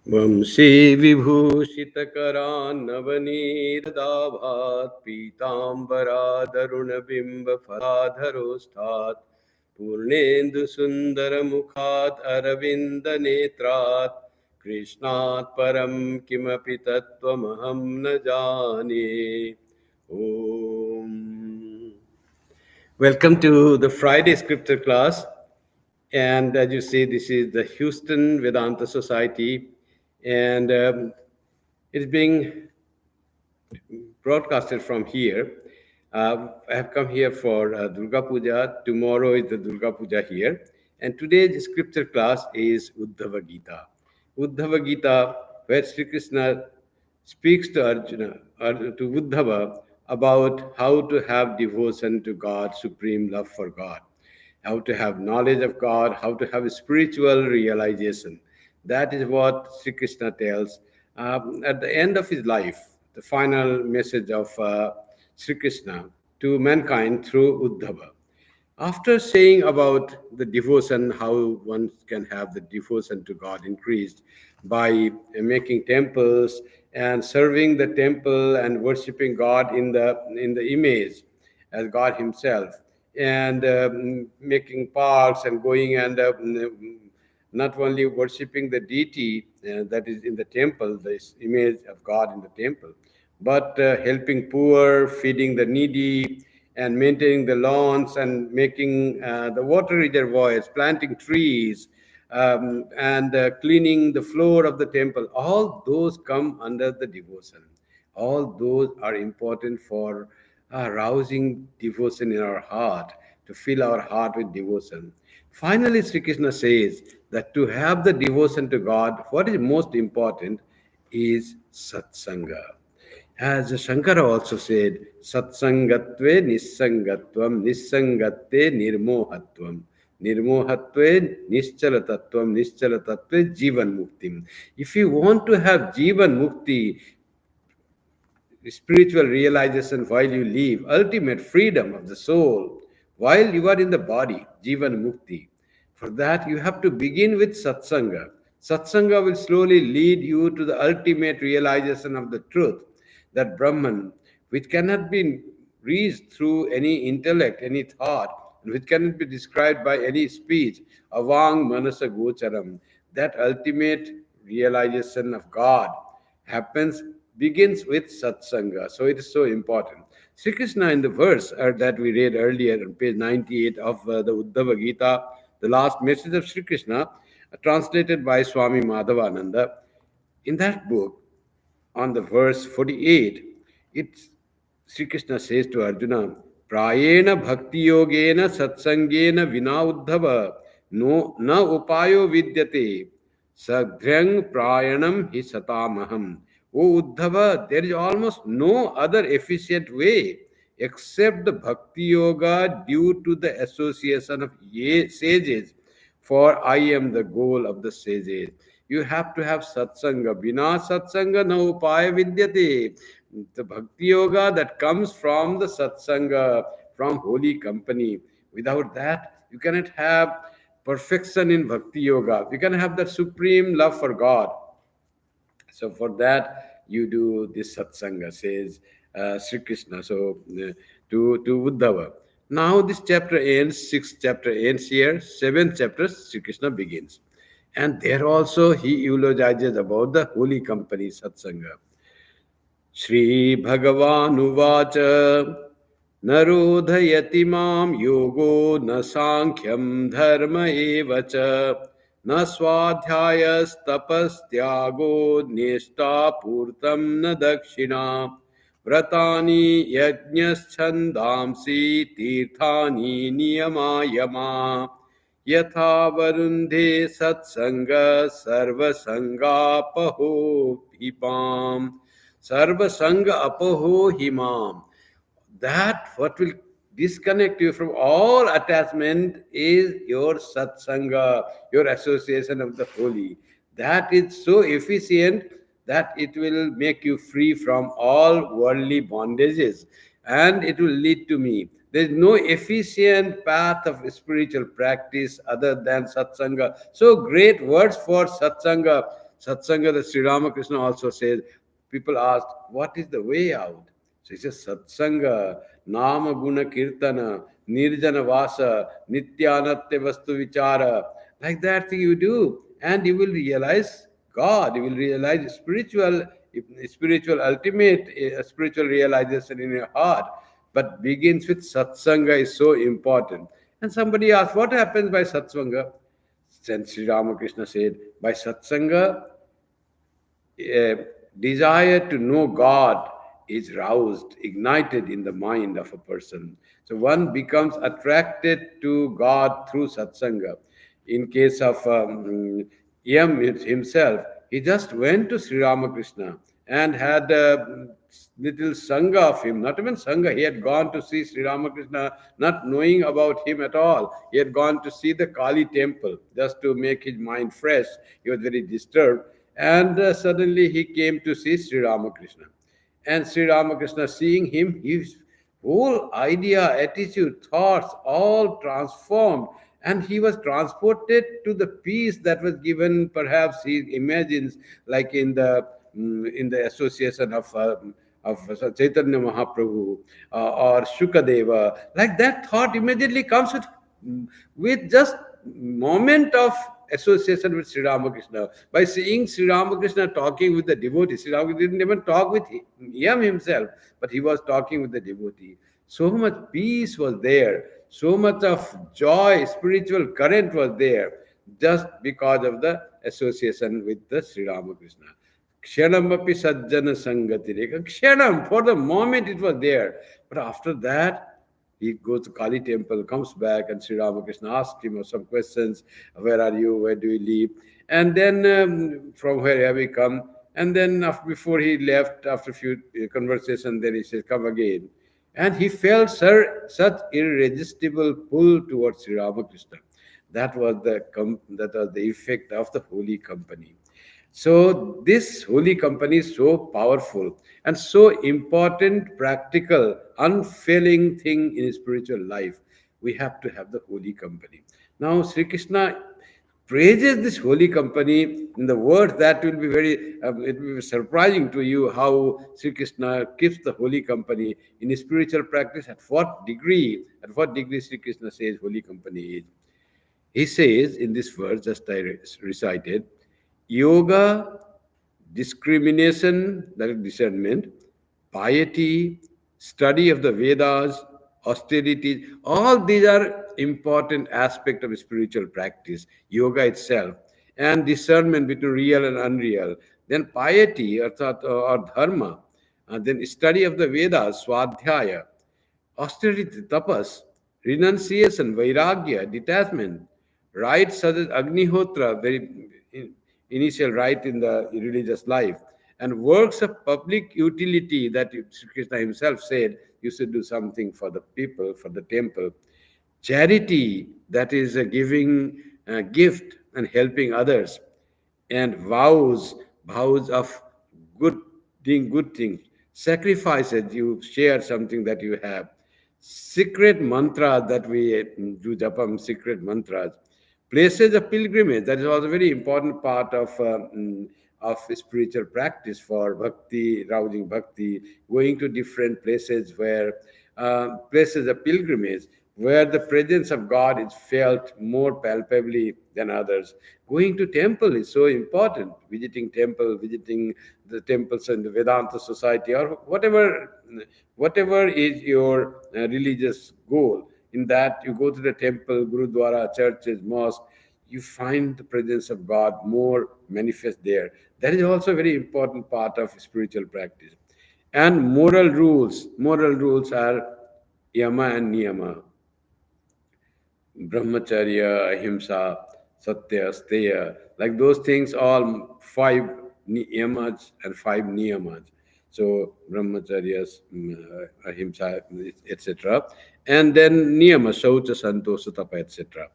वंशी विभूषितकरान्नवनीरदाभात् पीताम्बरादरुणबिम्बफलाधरोष्ठात् पूर्णेन्दुसुन्दरमुखात् अरविन्दनेत्रात् कृष्णात् परं किमपि तत्त्वमहं न जाने. Om. Welcome to the Friday scripture class. And as you see, this is the Houston Vedanta Society, and it's being broadcasted from here. I have come here for Durga Puja. Tomorrow is the Durga Puja here. And today's scripture class is Uddhava Gita. Uddhava Gita, where Sri Krishna speaks to Arjuna, or to Uddhava, about how to have devotion to God, supreme love for God, how to have knowledge of God, how to have a spiritual realization. That is what Sri Krishna tells at the end of his life, the final message of Sri Krishna to mankind through Uddhava. After saying about the devotion, how one can have the devotion to God increased by making temples and serving the temple and worshiping God in the image as God Himself, and making parks and going and not only worshipping the deity that is in the temple, this image of God in the temple, but helping poor, feeding the needy, and maintaining the lawns and making the water reservoirs, planting trees, and cleaning the floor of the temple. All those come under the devotion. All those are important for arousing devotion in our heart, to fill our heart with devotion. Finally, Sri Krishna says that to have the devotion to God, what is most important is satsanga. As Shankara also said, satsangatve nissangatvam, nissangatte nirmohatvam, nirmohatve nischalatatvam, nischalatatve jivan muktim. If you want to have jivan mukti, spiritual realization while you live, ultimate freedom of the soul while you are in the body, jivan mukti. For that, you have to begin with satsanga. Satsanga will slowly lead you to the ultimate realization of the truth, that Brahman, which cannot be reached through any intellect, any thought, and which cannot be described by any speech, avang manasa gocharam. That ultimate realization of God begins with satsanga. So it is so important. Sri Krishna in the verse that we read earlier on page 98 of the Uddhava Gita, the last message of Sri Krishna, translated by Swami Madhavananda, in that book, on the verse 48, Sri Krishna says to Arjuna, Prayena bhakti yogena satsangena vina uddhava no na upayo vidyate sadhyang prayanam hi satamaham. O Uddhava, there is almost no other efficient way except the bhakti yoga due to the association of sages, for I am the goal of the sages. You have to have satsanga. Bina satsanga na upaya vidyate. The bhakti yoga that comes from the satsanga, from holy company. Without that, you cannot have perfection in bhakti yoga. You can have that supreme love for God. So for that, you do this satsanga, says Sri Krishna. So to Uddhava. Now this chapter ends, sixth chapter ends here, seventh chapter, Sri Krishna begins. And there also he eulogizes about the holy company, satsanga. Shri Bhagavan Uvacha Narodhayati Mam Yogo Na Sankhyaam Dharma Evacha Na Swadhyayas Tapas Tyago Nishta Purtam Na Dakshina Vratani Yajñas Chandamsi Tirthani Niyamayama Yatha Varundhe Satsanga Sarva Sangapaho Hipam Sarva Sangha Apoho Himam. That what will disconnect you from all attachment is your satsanga, your association of the holy. That is so efficient that it will make you free from all worldly bondages, and it will lead to me. There is no efficient path of spiritual practice other than satsanga. So great words for satsanga. Satsanga, that Sri Ramakrishna also says. People ask, what is the way out? So he says, satsanga, nama guna kirtana, nirjana vasa, nityanatya vastu vichara. Like that thing you do, and you will realize God. You will realize spiritual ultimate spiritual realization in your heart. But begins with satsanga is so important. And somebody asked, what happens by satsanga? Then Sri Ramakrishna said, by satsanga, a desire to know God is roused, ignited in the mind of a person. So one becomes attracted to God through satsanga. In case of Yam himself, he just went to Sri Ramakrishna and had a little sangha of him, not even sangha. He had gone to see Sri Ramakrishna, not knowing about him at all. He had gone to see the Kali temple just to make his mind fresh. He was very disturbed. And suddenly he came to see Sri Ramakrishna. And Sri Ramakrishna, seeing him, his whole idea, attitude, thoughts, all transformed. And he was transported to the peace that was given, perhaps he imagines, like in the association of Chaitanya Mahaprabhu or Shukadeva. Like that thought immediately comes with just moment of association with Sri Ramakrishna. By seeing Sri Ramakrishna talking with the devotee, Sri Ramakrishna didn't even talk with him himself, but he was talking with the devotee. So much peace was there, so much of joy, spiritual current was there, just because of the association with the Sri Ramakrishna. Kshanamapi sajjana sangatireka. Kshanam, for the moment it was there. But after that, he goes to Kali temple, comes back, and Sri Ramakrishna asks him some questions. Where are you? Where do you live? And then from where have you come? And then before he left, after a few conversations, then he said, come again. And he felt such irresistible pull towards Sri Ramakrishna. That was the effect of the holy company. So this holy company is so powerful and so important, practical, unfailing thing in spiritual life. We have to have the holy company. Now Sri Krishna praises this holy company in the words that will be it will be surprising to you how Sri Krishna keeps the holy company in his spiritual practice. At what degree Sri Krishna says holy company is. He says in this verse, just I recited, yoga, discrimination, that is discernment, piety, study of the Vedas, austerity, all these are important aspects of spiritual practice. Yoga itself, and discernment between real and unreal. Then piety, or dharma, and then study of the Vedas, swadhyaya, austerity, tapas, renunciation, vairagya, detachment, rites such as Agnihotra, very initial rite in the religious life, and works of public utility that Sri Krishna himself said you should do something for the people, for the temple. Charity, that is giving a gift and helping others, and vows of good doing good things, sacrifices, you share something that you have, secret mantras that we do japam, secret mantras, places of pilgrimage, that is also a very important part of spiritual practice for bhakti, rousing bhakti, going to different places where places of pilgrimage where the presence of God is felt more palpably than others. Going to temple is so important. Visiting the temples in the Vedanta Society, or whatever is your religious goal. In that, you go to the temple, Gurudwara, churches, mosque, you find the presence of God more manifest there. That is also a very important part of spiritual practice. And moral rules. Moral rules are yama and niyama. Brahmacharya, ahimsa, satya, steya, like those things, all five yamas and five niyamas. So brahmacharyas, ahimsa, etc. And then niyama, shaucha, santosha, tapa, etc.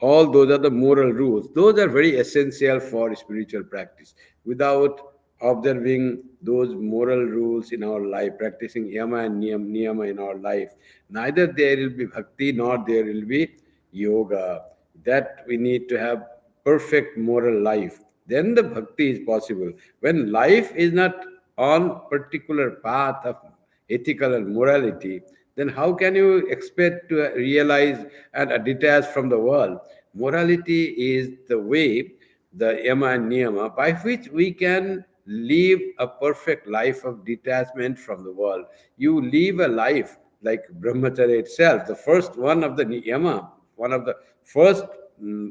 All those are the moral rules. Those are very essential for spiritual practice. Without observing those moral rules in our life, practicing yama and niyama in our life, neither there will be bhakti nor there will be yoga. That we need to have perfect moral life. Then the bhakti is possible. When life is not on particular path of ethical and morality, then how can you expect to realize and detach from the world? Morality is the way, the yama and niyama, by which we can live a perfect life of detachment from the world. You live a life like brahmacharya itself, the first one of the yama, one of the first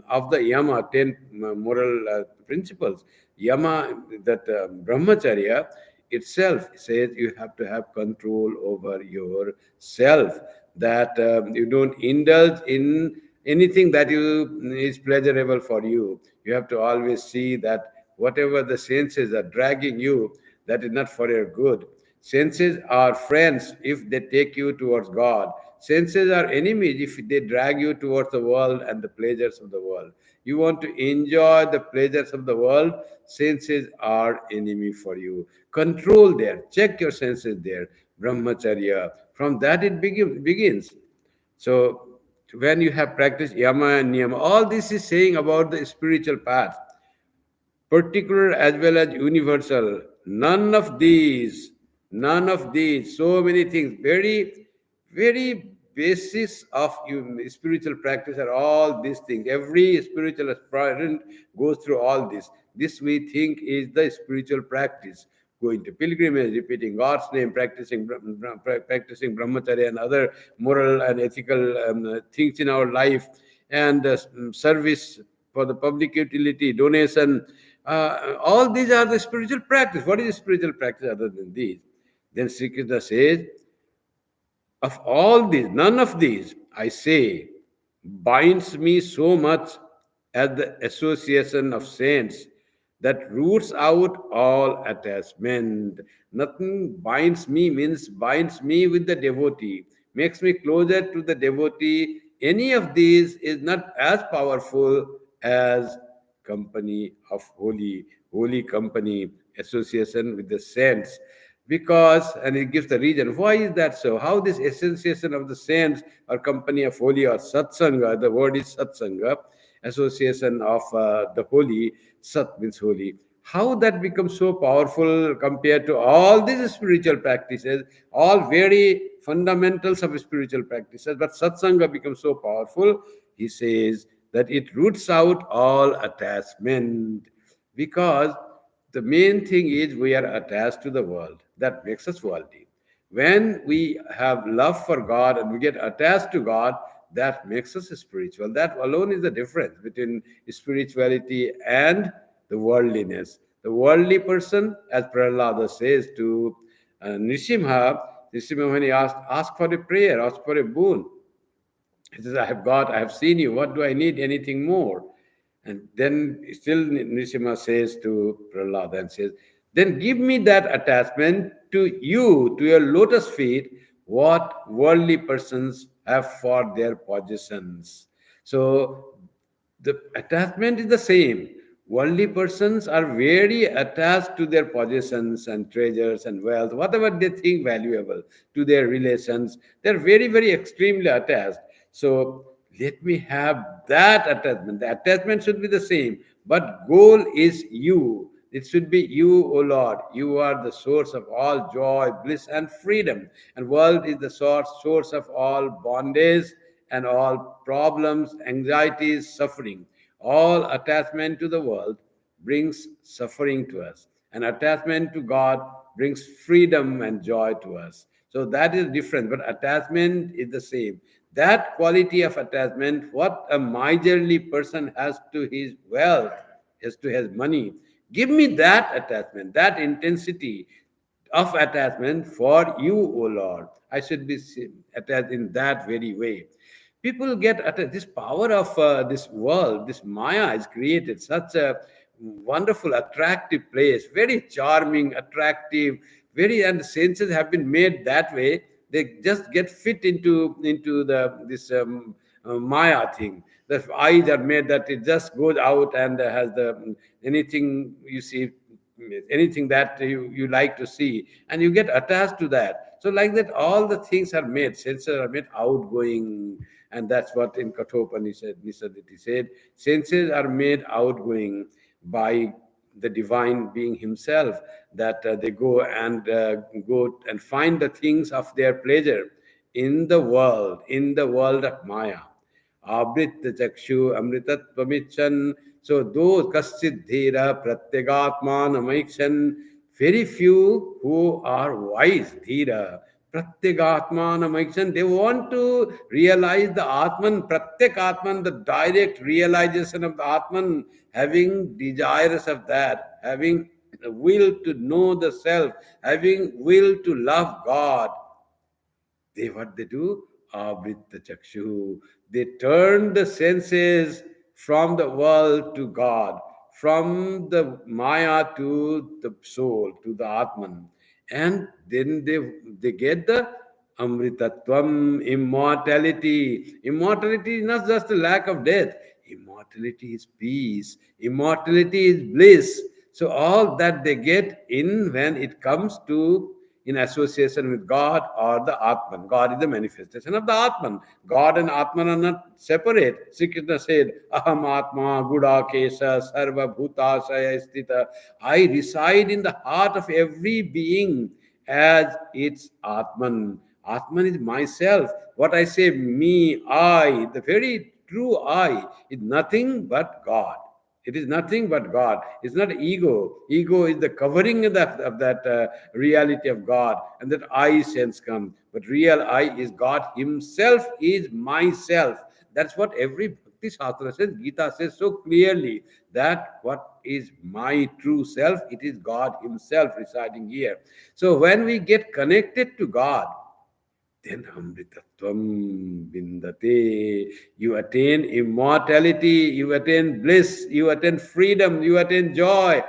of the yama, 10 moral principles. Yama, that brahmacharya itself says you have to have control over yourself, that you don't indulge in anything that is pleasurable for you. You have to always see that whatever the senses are dragging you, that is not for your good. Senses are friends if they take you towards God. Senses are enemies if they drag you towards the world and the pleasures of the world. You want to enjoy the pleasures of the world, senses are enemy for you. Control there, check your senses there. Brahmacharya. From that it begins. So when you have practiced yama and niyama, all this is saying about the spiritual path, particular as well as universal. None of these, so many things, very basis of spiritual practice are all these things. Every spiritual aspirant goes through all this. This we think is the spiritual practice. Going to pilgrimage, repeating God's name, practicing brahmacharya and other moral and ethical things in our life, and service for the public utility, donation. All these are the spiritual practice. What is spiritual practice other than these? Then Sri Krishna says, of all these, none of these, I say, binds me so much as the association of saints that roots out all attachment. Nothing binds me means binds me with the devotee, makes me closer to the devotee. Any of these is not as powerful as company of holy company, association with the saints. Because, and it gives the reason why is that so, how this association of the saints or company of holy or satsanga, the word is satsanga, association of the holy, sat means holy, how that becomes so powerful compared to all these spiritual practices, all very fundamentals of spiritual practices, but satsanga becomes so powerful. He says that it roots out all attachment, because the main thing is we are attached to the world. That makes us worldly. When we have love for God and we get attached to God, that makes us spiritual. That alone is the difference between spirituality and the worldliness. The worldly person, as Prahlada says to Nrisimha, when he ask for a prayer, ask for a boon, he says, I have seen you. What do I need? Anything more? And then still Nrisimha says to Prahlada and says, then give me that attachment to you, to your lotus feet, what worldly persons have for their possessions. So the attachment is the same. Worldly persons are very attached to their possessions and treasures and wealth, whatever they think valuable, to their relations. They're very extremely attached. So let me have that attachment. The attachment should be the same, but goal is you. It should be you, O Lord. You are the source of all joy, bliss, and freedom. And world is the source of all bondage and all problems, anxieties, suffering. All attachment to the world brings suffering to us, and attachment to God brings freedom and joy to us. So that is different, but attachment is the same. That quality of attachment, what a miserly person has to his wealth, has to his money. Give me that attachment, that intensity of attachment for you, O Lord. I should be attached in that very way. People get attached. This power of this world, this Maya, is created such a wonderful, attractive place, very charming, attractive, very, and the senses have been made that way. They just get fit into the this Maya thing. The eyes are made that it just goes out and has the anything you see anything that you like to see, and you get attached to that. So like that, all the things are made, senses are made outgoing, and that's what in Kathopanishad said, senses are made outgoing by the divine being himself, that they go and find the things of their pleasure in the world of Maya. Abrit chakshu amritatvamichan. So those kaschid dhira pratyagatman amaichan, very few who are wise, dhira, pratyagatman amaichan, they want to realize the Atman, pratyak Atman, the direct realization of the Atman, having desires of that, having will to know the self, having will to love God. They what they do? Avritta chakshu. They turn the senses from the world to God, from the Maya to the soul, to the Atman. And then they get the Amritatvam, immortality. Immortality is not just the lack of death. Immortality is peace. Immortality is bliss. So all that they get in when it comes to in association with God or the Atman. God is the manifestation of the Atman. God and Atman are not separate. Sri Krishna said, Aham Atma Gudakesha Sarva Bhutashaya Sthita. I reside in the heart of every being as its Atman. Atman is myself. What I say, me, I, the very true I, is nothing but God. It is nothing but God. It's not ego. Ego is the covering of that reality of God, and that I sense comes. But real I is God Himself, is myself. That's what every Bhakti Shastra says. Gita says so clearly that what is my true self, it is God Himself residing here. So when we get connected to God, then amritatvam vindate. You attain immortality, you attain bliss, you attain freedom, you attain joy.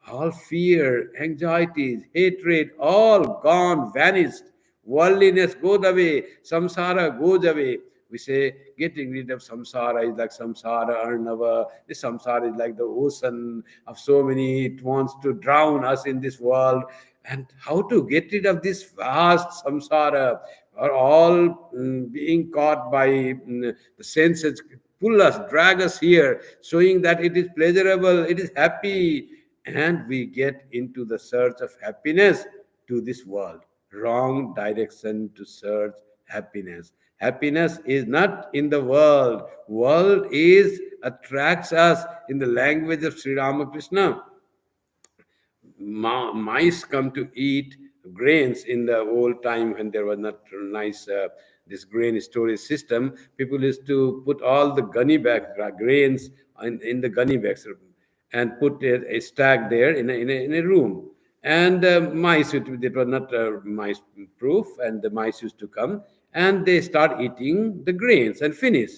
All fear, anxieties, hatred, all gone, vanished. Worldliness goes away, samsara goes away. We say getting rid of samsara is like samsara arnava. This samsara is like the ocean of so many, it wants to drown us in this world. And how to get rid of this vast samsara? Are all being caught by the senses, pull us, drag us here, showing that it is pleasurable, it is happy, and we get into the search of happiness to this world. Wrong direction to search happiness. Happiness is not in the world. World is attracts us in the language of Sri Ramakrishna. Mice come to eat grains in the old time when there was not nice this grain storage system. People used to put all the gunny bags grains in the gunny bags and put a stack there in a room. And mice, it was not mice proof, and the mice used to come and they start eating the grains and finish.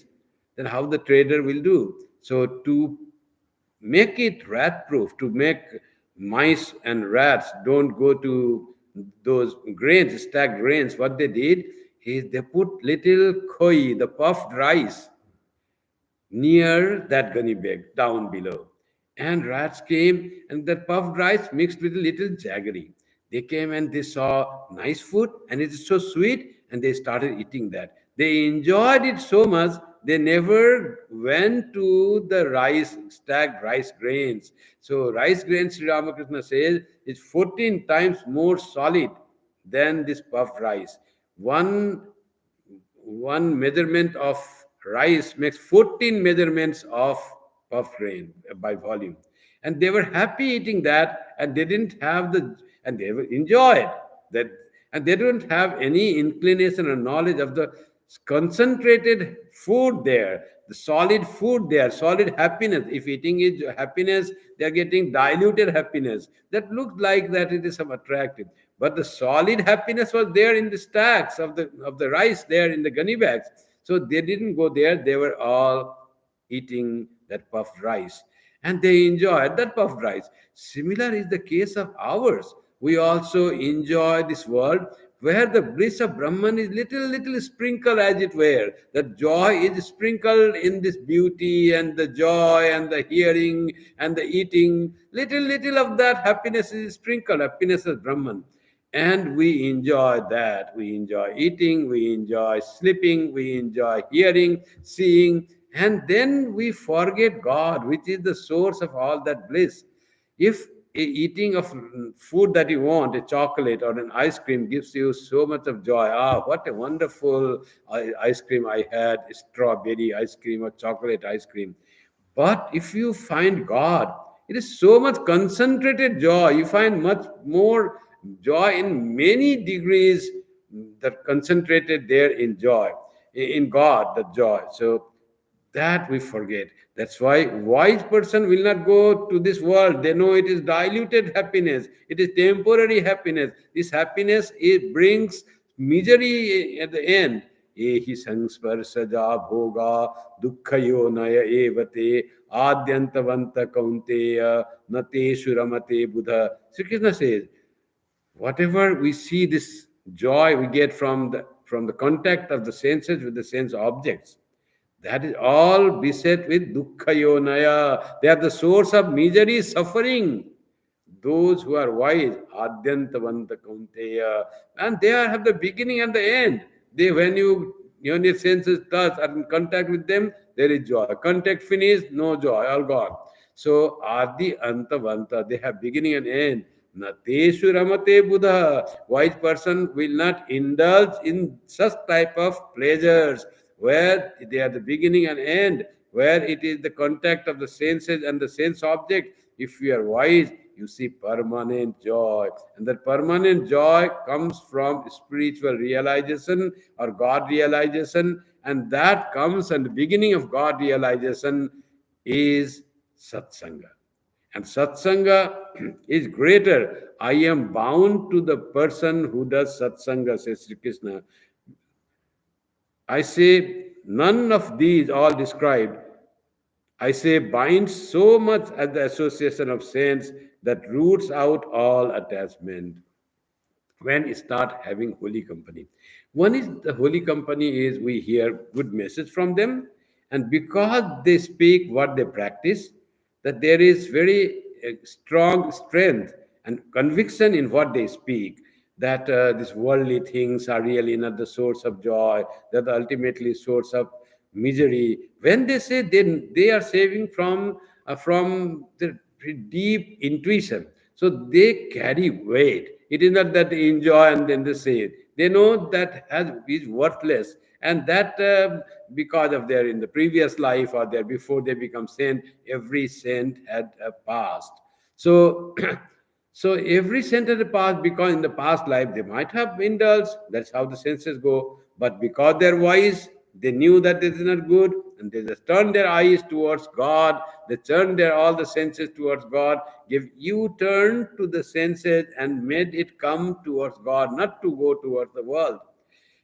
Then how the trader will do? So to make it rat proof, to make mice and rats don't go to those grains, stacked grains, what they did is they put little koi, the puffed rice, near that gunny bag down below. And rats came, and that puffed rice mixed with a little jaggery. They came and they saw nice food, and it is so sweet, and they started eating that. They enjoyed it so much, they never went to the rice, stacked rice grains. So, rice grains, Sri Ramakrishna says, is 14 times more solid than this puffed rice. One measurement of rice makes 14 measurements of puffed grain by volume. And they were happy eating that, and they didn't have and they were enjoyed that, and they don't have any inclination or knowledge of the concentrated food there, the solid food there, solid happiness. If eating is happiness, they are getting diluted happiness. That looks like that it is some attractive. But the solid happiness was there in the stacks of the rice there in the gunny bags. So they didn't go there. They were all eating that puffed rice. And they enjoyed that puffed rice. Similar is the case of ours. We also enjoy this world, where the bliss of Brahman is little sprinkled as it were. The joy is sprinkled in this beauty and the joy and the hearing and the eating. Little of that happiness is sprinkled, happiness of Brahman. And we enjoy that. We enjoy eating, we enjoy sleeping, we enjoy hearing, seeing, and then we forget God, which is the source of all that bliss. If eating of food that you want, a chocolate or an ice cream, gives you so much of joy, what a wonderful ice cream I had, strawberry ice cream or chocolate ice cream. But if you find God, it is so much concentrated joy. You find much more joy in many degrees that concentrated there in joy, in God, the joy. So that we forget. That's why wise person will not go to this world. They know it is diluted happiness. It is temporary happiness. This happiness, it brings misery at the end. Ehi sangsparsaja bhoga dukkhayo naya evate adyantavanta kaunteya nateshu ramate buddha. Sri Krishna says, whatever we see, this joy we get from the contact of the senses with the sense objects, that is all beset with dukkha yonaya. They are the source of misery, suffering. Those who are wise, adyantavanta kaunteya, and they have the beginning and the end. They, when your senses touch are in contact with them, there is joy. Contact finished, no joy, all gone. So adi antavanta, they have beginning and end. Nateshu ramate buddha. Wise person will not indulge in such type of pleasures where they are the beginning and end, where it is the contact of the senses and the sense object. If you are wise, you see permanent joy. And that permanent joy comes from spiritual realization or God realization. And that comes, and the beginning of God realization is satsanga. And satsanga is greater. I am bound to the person who does satsanga, says Sri Krishna. I say, none of these all described, I say, binds so much as the association of saints that roots out all attachment when you start having holy company. One is the holy company is we hear good message from them, and because they speak what they practice, that there is very strong strength and conviction in what they speak, that these worldly things are really not the source of joy, that the ultimately source of misery. When they say they are saving from the deep intuition, so they carry weight. It is not that they enjoy and then they say it. They know that has is worthless, and that because of their in the previous life or their before they become saint, every saint had a past. So so every saint had a past because in the past life they might have indulged. That's how the senses go. But because they're wise, they knew that this is not good, and they just turned their eyes towards God. They turned their all the senses towards God. Give you turn to the senses and made it come towards God, not to go towards the world.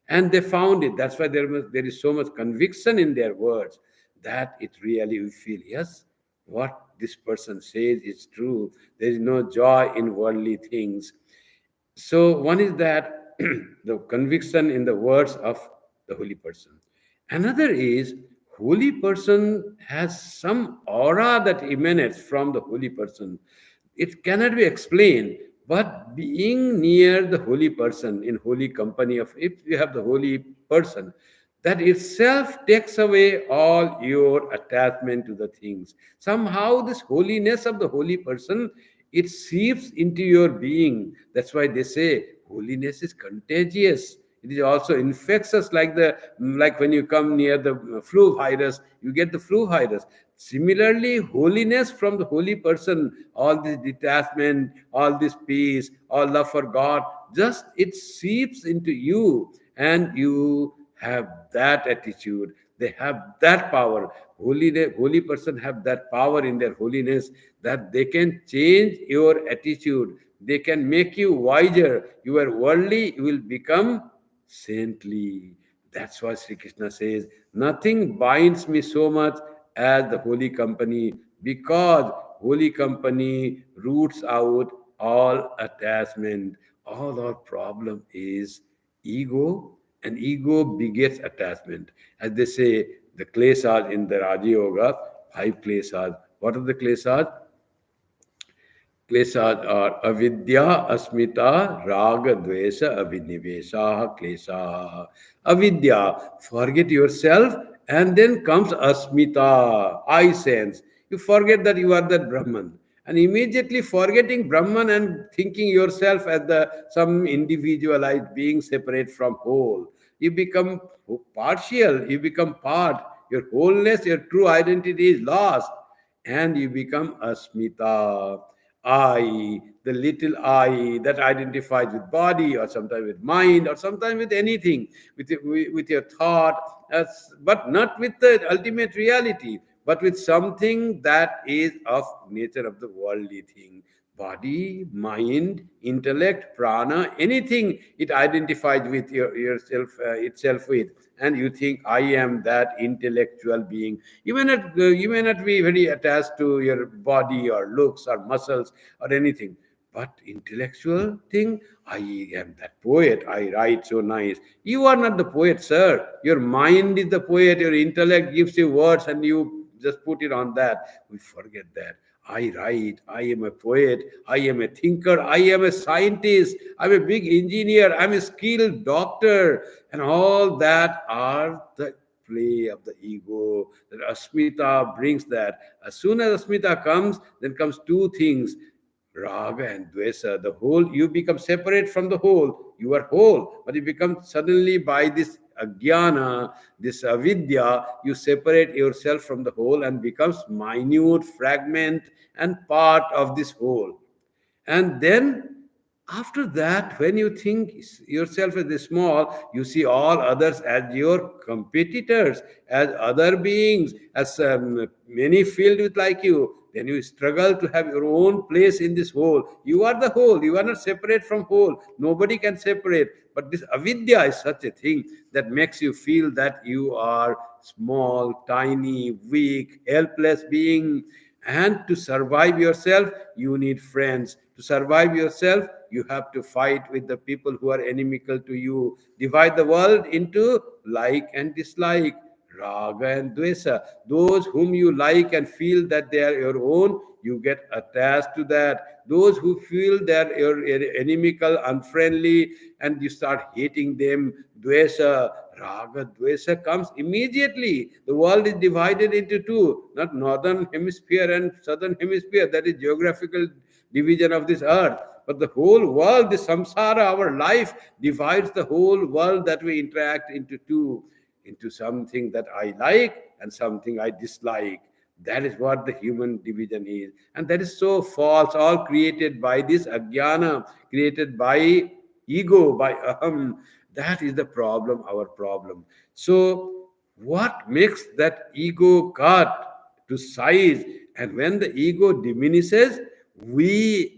And they found it. That's why there is so much conviction in their words that it really we feel, yes, what this person says is true. There is no joy in worldly things. So one is that the conviction in the words of the holy person. Another is holy person has some aura that emanates from the holy person. It cannot be explained, but being near the holy person in holy company of, if you have the holy person, that itself takes away all your attachment to the things. Somehow this holiness of the holy person, it seeps into your being. That's why they say holiness is contagious. It is also infectious, like when you come near the flu virus, you get the flu virus. Similarly, holiness from the holy person, all this detachment, all this peace, all love for God, just it seeps into you, and you have that attitude. They have that power. Holy person have that power in their holiness, that they can change your attitude. They can make you wiser. You are worldly, you will become saintly. That's why Sri Krishna says, nothing binds me so much as the holy company, because holy company roots out all attachment. All our problem is ego, and ego begets attachment. As they say, the klesas in the Raja Yoga, five klesas. What are the klesas? Klesas are avidya, asmita, raga, dvesa, avinivesha, klesha. Avidya, forget yourself, and then comes asmita, I sense. You forget that you are that Brahman. And immediately forgetting Brahman and thinking yourself as the some individualized being separate from whole, you become partial, you become part. Your wholeness, your true identity is lost, and you become asmita. I, the little I that identifies with body, or sometimes with mind, or sometimes with anything, with your thought, but not with the ultimate reality, but with something that is of nature of the worldly thing. Body, mind, intellect, prana, anything it identifies with yourself, itself with, and you think I am that intellectual being. You may not be very attached to your body or looks or muscles or anything, but intellectual thing, I am that poet, I write so nice. You are not the poet, sir. Your mind is the poet. Your intellect gives you words and you just put it on that. We forget that. I write, I am a poet, I am a thinker, I am a scientist, I'm a big engineer, I'm a skilled doctor, and all that are the play of the ego. That Asmita brings that. As soon as Asmita comes, then comes two things, raga and dvesa. The whole, you become separate from the whole. You are whole, but you become suddenly by this ajnana, this avidya, you separate yourself from the whole and becomes minute fragment and part of this whole. And then after that, when you think yourself as small, you see all others as your competitors, as other beings, as many filled with like you. Then you struggle to have your own place in this whole. You are the whole. You are not separate from whole. Nobody can separate. But this avidya is such a thing that makes you feel that you are small, tiny, weak, helpless being. And to survive yourself, you need friends. To survive yourself, you have to fight with the people who are inimical to you. Divide the world into like and dislike, raga and dvesa. Those whom you like and feel that they are your own, you get attached to that. Those who feel that you're inimical, unfriendly, and you start hating them, dvesa, raga, dvesa comes immediately. The world is divided into two, not northern hemisphere and southern hemisphere. That is geographical division of this earth. But the whole world, the samsara, our life, divides the whole world that we interact into two, into something that I like and something I dislike. That is what the human division is. And that is so false, all created by this ajnana, created by ego, by aham. That is the problem, our problem. So, what makes that ego cut to size? And when the ego diminishes,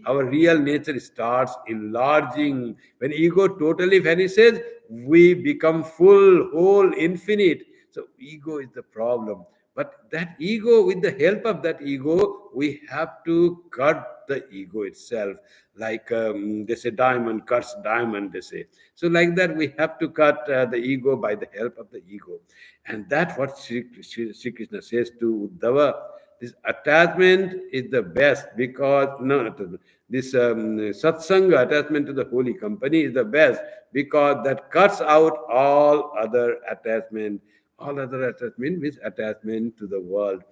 our real nature starts enlarging. When ego totally vanishes, we become full, whole, infinite. So ego is the problem. But that ego, with the help of that ego, we have to cut the ego itself. Like they say, diamond cuts diamond, they say. So like that, we have to cut the ego by the help of the ego. And that's what Sri Krishna says to Uddhava. This attachment is the best because this satsanga, attachment to the holy company, is the best because that cuts out all other attachment. All other attachment means attachment to the world.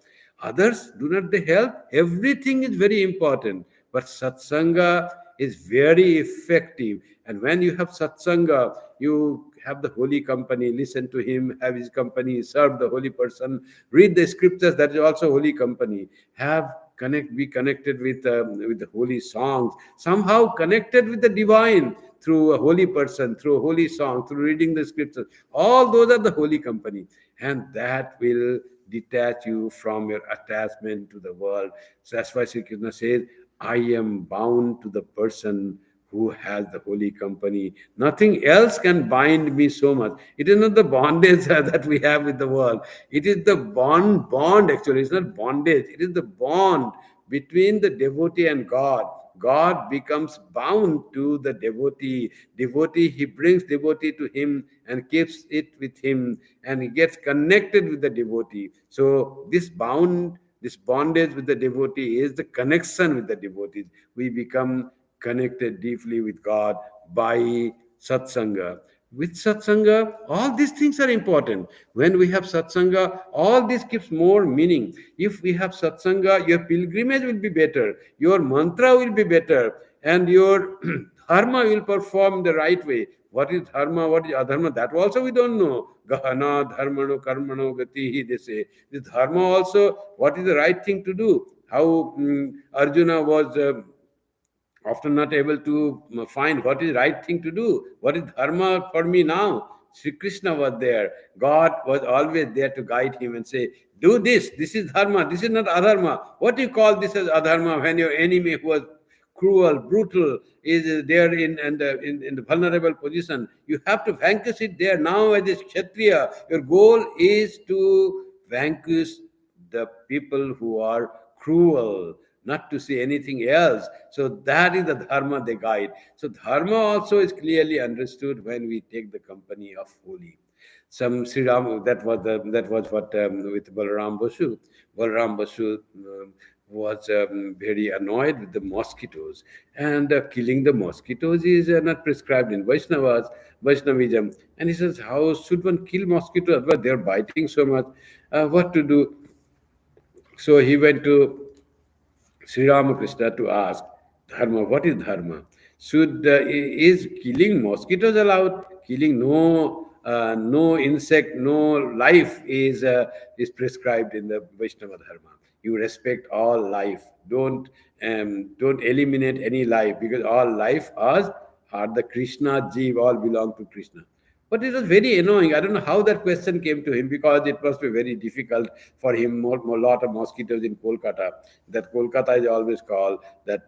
Others do not they help. Everything is very important, but satsanga is very effective. And when you have satsanga, you have the holy company, listen to him, have his company, serve the holy person, read the scriptures, that is also holy company. Be connected with the holy songs, somehow connected with the divine through a holy person, through a holy song, through reading the scriptures. All those are the holy company, and that will detach you from your attachment to the world. So that's why Sri Krishna says, I am bound to the person who has the holy company. Nothing else can bind me so much. It is not the bondage that we have with the world. It is the bond actually. It's not bondage. It is the bond between the devotee and God. God becomes bound to the devotee. Devotee, he brings devotee to him and keeps it with him, and he gets connected with the devotee. So this bondage with the devotee is the connection with the devotees. We become connected deeply with God by satsanga. With satsanga, all these things are important. When we have satsanga, all this gives more meaning. If we have satsanga, your pilgrimage will be better, your mantra will be better, and your dharma will perform the right way. What is dharma? What is adharma? That also we don't know. Gahana, dharmano, karmano, gatihi, they say. This dharma also, what is the right thing to do? How Arjuna was often not able to find what is right thing to do. What is dharma for me now? Sri Krishna was there. God was always there to guide him and say, do this. This is dharma. This is not adharma. What do you call this as adharma when your enemy who was cruel, brutal, is there in the vulnerable position? You have to vanquish it there. Now as a Kshatriya, your goal is to vanquish the people who are cruel, not to say anything else. So that is the dharma they guide. So dharma also is clearly understood when we take the company of holy. Some Sri Ram, that was what with Balaram Basu. Balaram Basu was very annoyed with the mosquitoes, and killing the mosquitoes is not prescribed in Vaishnavism. And he says, how should one kill mosquitoes? But they're biting so much. What to do? So he went to Sri Ramakrishna to ask, Dharma, what is Dharma? Is killing mosquitoes allowed? Killing no insect, no life is prescribed in the Vaishnava Dharma. You respect all life. Don't eliminate any life, because all life are the Krishna Jeev, all belong to Krishna. But it was very annoying. I don't know how that question came to him, because it must be very difficult for him. More lot of mosquitoes in Kolkata. That Kolkata is always called that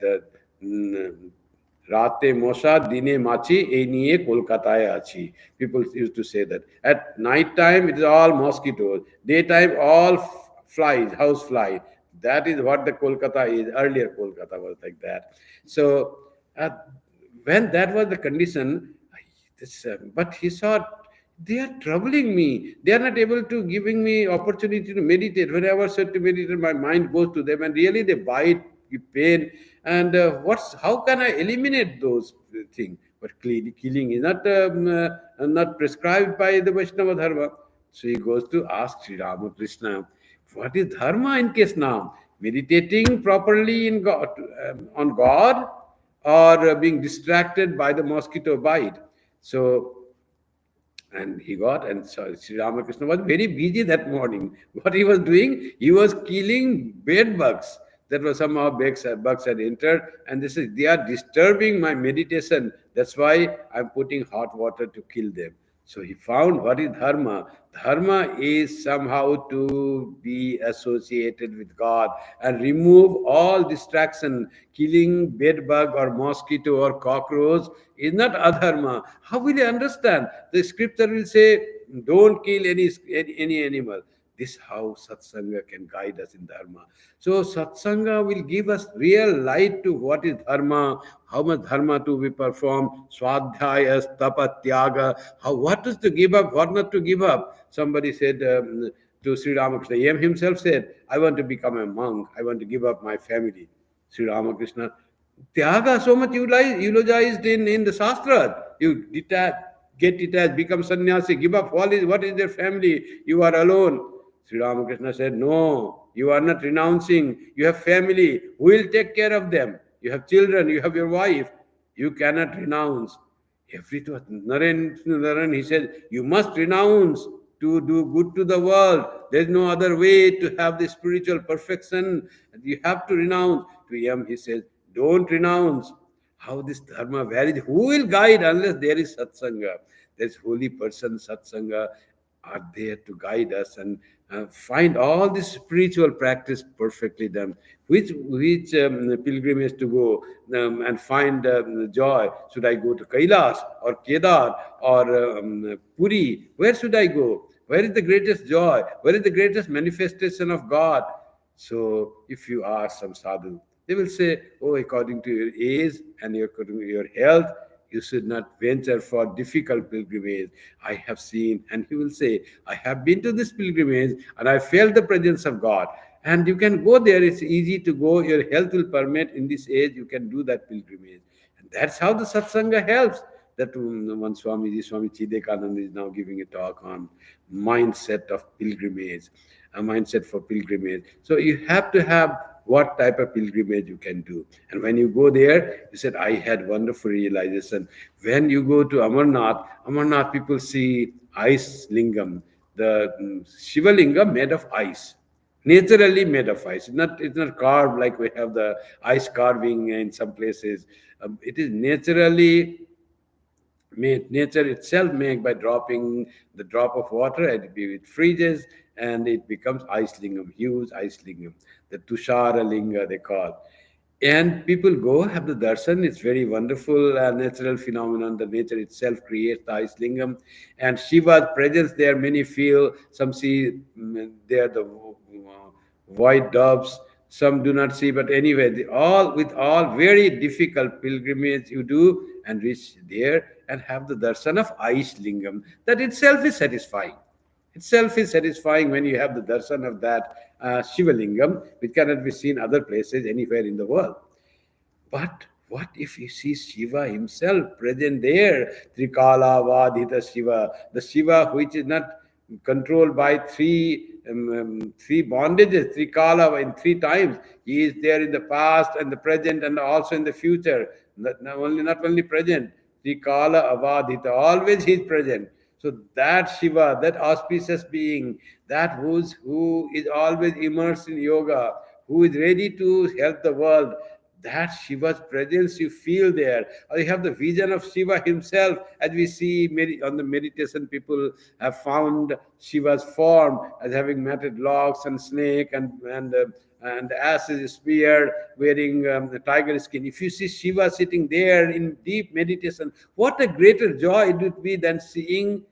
Rate Mosha Dine Machi E Niye Kolkataye Achi. People used to say that. At night time it is all mosquitoes. Daytime all flies, house fly. That is what the Kolkata is. Earlier Kolkata was like that. So uh, when that was the condition, but he thought, they are troubling me. They are not able to giving me opportunity to meditate. Whenever I said to meditate, my mind goes to them, and really they bite, give pain. And how can I eliminate those things? But clearly, killing is not prescribed by the Vaishnava Dharma. So he goes to ask Sri Ramakrishna, what is dharma in case now? Meditating properly in God, on God, or being distracted by the mosquito bite. So, and he got, and so Sri Ramakrishna was very busy that morning. What he was doing, he was killing bed bugs. That was somehow bugs had entered, and this is they are disturbing my meditation. That's why I'm putting hot water to kill them. So he found what is dharma. Dharma is somehow to be associated with God and remove all distraction. Killing bed bug or mosquito or cockroach is not adharma. How will you understand? The scripture will say, don't kill any animal. This how satsanga can guide us in dharma. So satsanga will give us real light to what is dharma, how much dharma to be performed, swadhyaya, tapa, tyaga, how what is to give up, what not to give up. Somebody said to Sri Ramakrishna, Yam himself said, I want to become a monk, I want to give up my family. Sri Ramakrishna, Tyaga so much eulogized in the Shastras. You get detached, become sannyasi, give up what is their family, you are alone. Sri Ramakrishna said, no, you are not renouncing. You have family. Who will take care of them? You have children, you have your wife. You cannot renounce. Everything. Naren, he said, you must renounce to do good to the world. There is no other way to have the spiritual perfection. You have to renounce. To him, he says, don't renounce. How this dharma varies? Who will guide unless there is satsanga? There's holy person, satsanga are there to guide us and find all this spiritual practice perfectly done. Which pilgrimage to go and find joy? Should I go to Kailas or Kedar or Puri? Where should I go? Where is the greatest joy? Where is the greatest manifestation of God? So if you ask some sadhu, They will say, oh, according to your age and according to your health, you should not venture for difficult pilgrimage. I have seen, and he will say, I have been to this pilgrimage and I felt the presence of God. And you can go there, it's easy to go, your health will permit in this age, you can do that pilgrimage. And that's how the satsanga helps. That one Swamiji, Swami Chidekananda is now giving a talk on mindset of pilgrimage, a mindset for pilgrimage. So you have to have what type of pilgrimage you can do. And when you go there, you said, I had wonderful realization. When you go to Amarnath, people see ice lingam, the Shiva lingam made of ice, naturally made of ice. It's not carved like we have the ice carving in some places. It is naturally made. Nature itself made by dropping the drop of water, and it freezes and it becomes ice lingam, huge ice lingam, the Tushara Linga they call. And people go have the darshan. It's very wonderful natural phenomenon. The nature itself creates the ice lingam, and Shiva's presence there. Many feel, some see there the white doves. Some do not see, but anyway, all with all very difficult pilgrimage you do and reach there and have the darshan of ice lingam. That itself is satisfying. Itself is satisfying when you have the darshan of that Shiva lingam, which cannot be seen other places anywhere in the world. But what if you see Shiva himself present there? Trikala Vadhita Shiva, the Shiva which is not controlled by three bondages, Trikala in three times. He is there in the past and the present and also in the future. Not only present, Trikala Avadhita, always he is present. So that Shiva, that auspicious being, that who is always immersed in yoga, who is ready to help the world, that Shiva's presence you feel there. Or you have the vision of Shiva himself, as we see on the meditation, people have found Shiva's form as having matted locks and snake and the ass is spear wearing the tiger skin. If you see Shiva sitting there in deep meditation, what a greater joy it would be than seeing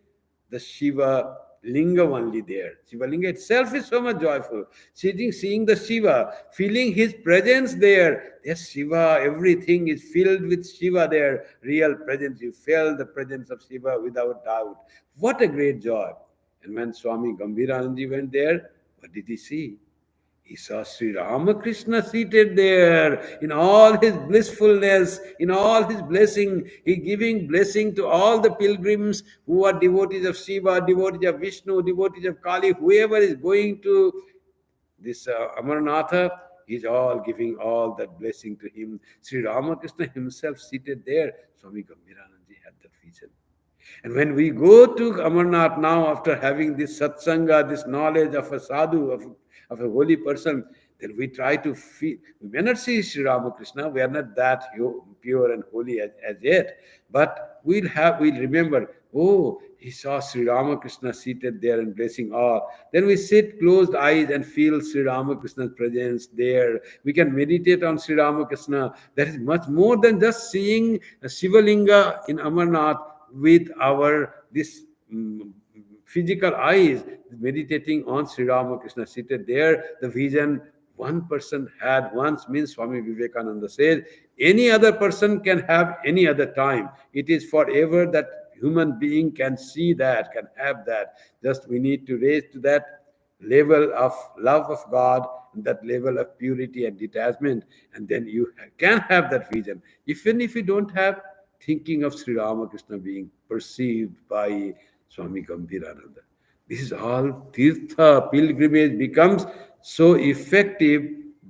the Shiva linga only there. Shiva linga itself is so much joyful. Seeing the Shiva, feeling his presence there. Yes, Shiva, everything is filled with Shiva there. Real presence. You feel the presence of Shiva without doubt. What a great joy. And when Swami Gambhiranandaji went there, what did he see? He saw Sri Ramakrishna seated there in all his blissfulness, in all his blessing. He giving blessing to all the pilgrims who are devotees of Shiva, devotees of Vishnu, devotees of Kali, whoever is going to this Amarnatha, he's all giving all that blessing to him. Sri Ramakrishna himself seated there. Swami Gambhiranandaji had that vision. And when we go to Amarnath now, after having this satsanga, this knowledge of a sadhu, of a holy person, then we try to feel. We may not see Sri Ramakrishna, we are not that pure and holy as yet, but we'll remember, oh, he saw Sri Ramakrishna seated there and blessing all. Then we sit closed eyes and feel Sri Ramakrishna's presence there. We can meditate on Sri Ramakrishna. That is much more than just seeing a Shivalinga in Amarnath with our this physical eyes, meditating on Sri Ramakrishna seated there. The vision one person had once means Swami Vivekananda said, any other person can have any other time. It is forever that human being can see that, can have that. Just we need to raise to that level of love of God, that level of purity and detachment, and then you can have that vision. Even if you don't have, thinking of Sri Ramakrishna being perceived by Swami Gambhirananda. This is all Tirtha, pilgrimage becomes so effective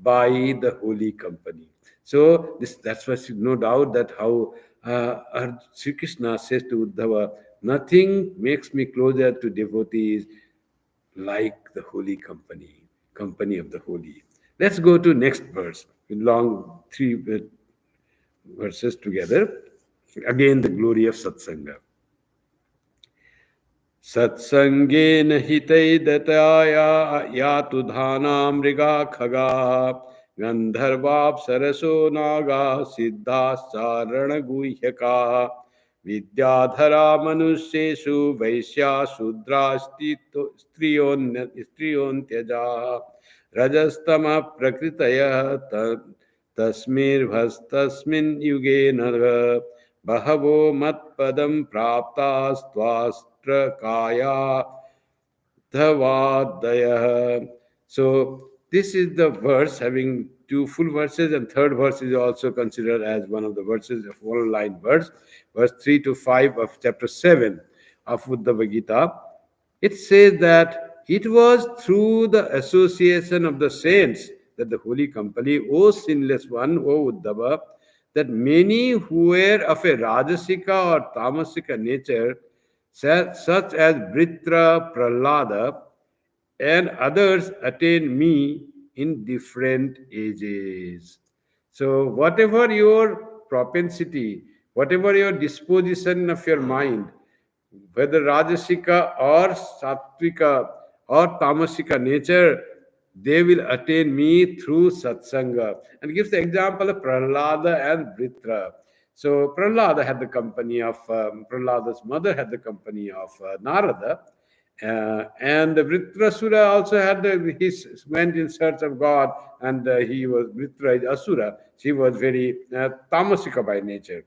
by the holy company. So that's why no doubt that how Sri Krishna says to Uddhava, nothing makes me closer to devotees like the holy company of the holy. Let's go to next verse, long three verses together. Again, the glory of Satsanga. Satsangena hitaidhataya yatu dhana mriga khaga gandharvap saraso naga siddhasarana guhyaka vidyadhara manusheshu vaishya shudra striyonteja rajastama prakritaya Tasmir Vastasmin Yuge Naga Bahavo Matpadam Praptas Twastra Kaya Dhavadaya. So this is the verse having two full verses, and third verse is also considered as one of the verses of one line verse, verse 3 to 5 of chapter 7 of Uddhava Gita. It says that it was through the association of the saints that the holy company, O sinless one, O Uddhava, that many who were of a Rajasika or Tamasika nature, such as Britra, Prahlada, and others attain me in different ages. So, whatever your propensity, whatever your disposition of your mind, whether Rajasika or Sattvika or Tamasika nature, they will attain me through Satsanga. And gives the example of Prahlada and Vritra. So Prahlada had the company of, Prahlada's mother had the company of Narada. And the Vritrasura also had went in search of God, and he was Vritra is Asura. She was very tamasika by nature,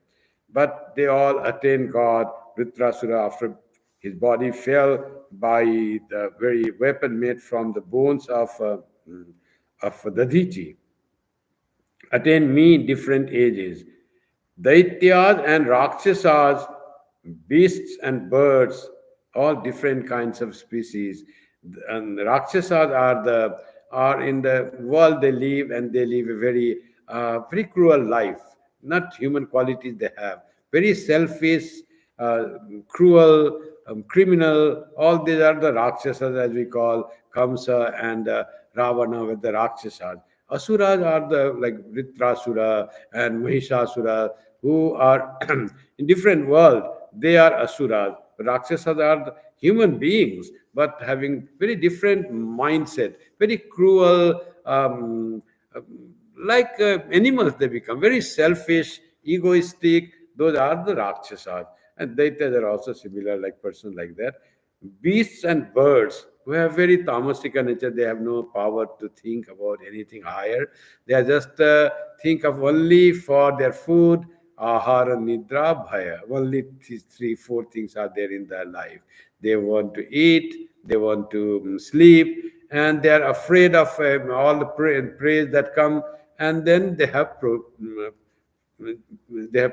but they all attained God. Vritrasura, after his body fell by the very weapon made from the bones of Dadichi, attained me in different ages. Daityas and Rakshasas, beasts and birds, all different kinds of species. And Rakshasas are in the world they live, and they live a very cruel life. Not human qualities they have. Very selfish, uh, cruel, criminal. All these are the Rakshasas, as we call Kamsa and Ravana with the Rakshasas. Asuras are the like Vritrasura and Mahishasura, who are in different world. They are asuras. Rakshasas are the human beings, but having very different mindset, very cruel, like animals. They become very selfish, egoistic. Those are the Rakshasas, and Daityas are also similar, like person like that. Beasts and birds who have very tamasika nature, they have no power to think about anything higher. They are just think of only for their food, ahara, nidra, bhaya. Only these three, four things are there in their life. They want to eat, they want to sleep, and they are afraid of all the praise that come, and then they have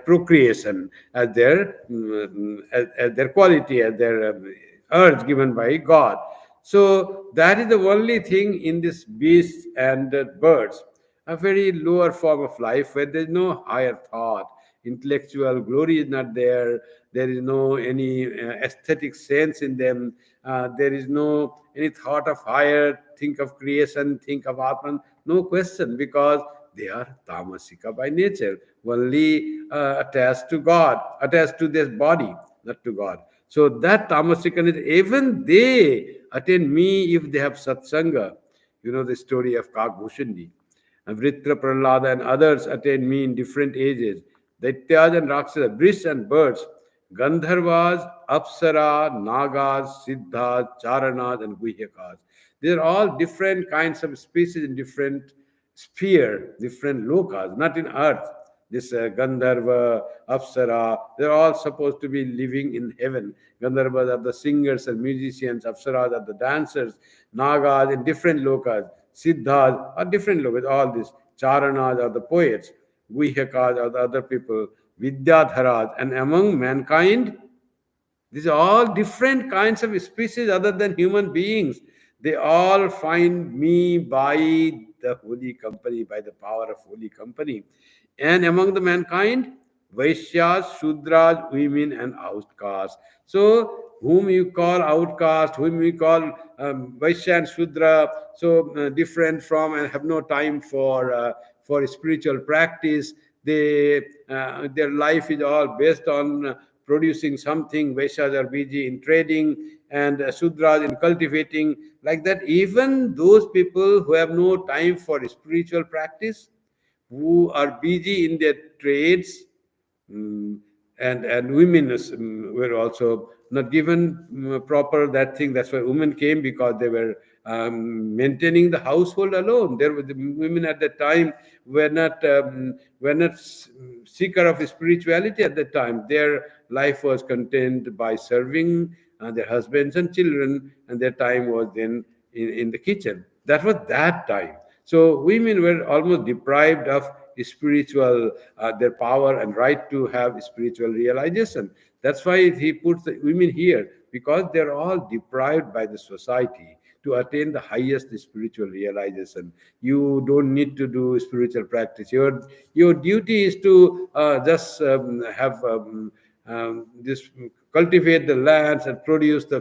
procreation as as their quality, as their urge given by God. So that is the only thing in this beasts and birds, a very lower form of life where there is no higher thought. Intellectual glory is not there. There is no any aesthetic sense in them. There is no any thought of higher. Think of creation. Think of Atman. No question, because they are tamasika by nature, only attached to God, attached to this body, not to God. So that tamasika, even they attain me if they have satsanga. You know the story of Kakbhushandi. Vritra, Prahlada, and others attain me in different ages. Daityas and Rakshasas, beasts and birds, Gandharvas, Apsara, Nagas, Siddhas, Charanas, and Guhyakas. These are all different kinds of species in different sphere, different lokas, not in earth. This Gandharva, Apsara, they're all supposed to be living in heaven. Gandharvas are the singers and musicians, Apsaras are the dancers, Nagas in different lokas, Siddhas are different lokas, all this. Charanas are the poets, Guhyakas are the other people, Vidyadharas, and among mankind, these are all different kinds of species other than human beings. They all find me by the holy company, by the power of holy company. And among the mankind, Vaishyas, Shudras, women, and outcasts. So, whom you call outcast, whom you call Vaishya and Shudra, so different from and have no time for spiritual practice. Their life is all based on producing something. Vaishyas are busy in trading, and Shudras in cultivating. Like that, even those people who have no time for spiritual practice, who are busy in their trades, mm, and women were also not given proper that thing. That's why women came, because they were maintaining the household alone. There were the women at that time were not seeker of spirituality at that time. Their life was contained by serving their husbands and children, and their time was then in the kitchen. That was that time. So women were almost deprived of spiritual, their power and right to have spiritual realization. That's why he puts the women here, because they're all deprived by the society to attain the highest spiritual realization. You don't need to do spiritual practice. Your duty is to just have this cultivate the lands and produce the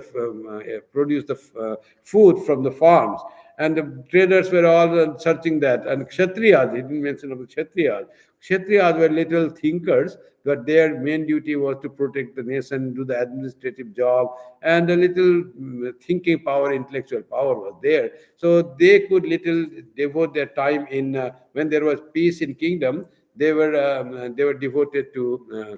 food from the farms. And the traders were all searching that. And Kshatriyas, he didn't mention about Kshatriyas. Kshatriyas were little thinkers, but their main duty was to protect the nation, do the administrative job, and a little thinking power, intellectual power was there. So they could little devote their time in when there was peace in kingdom. They were devoted to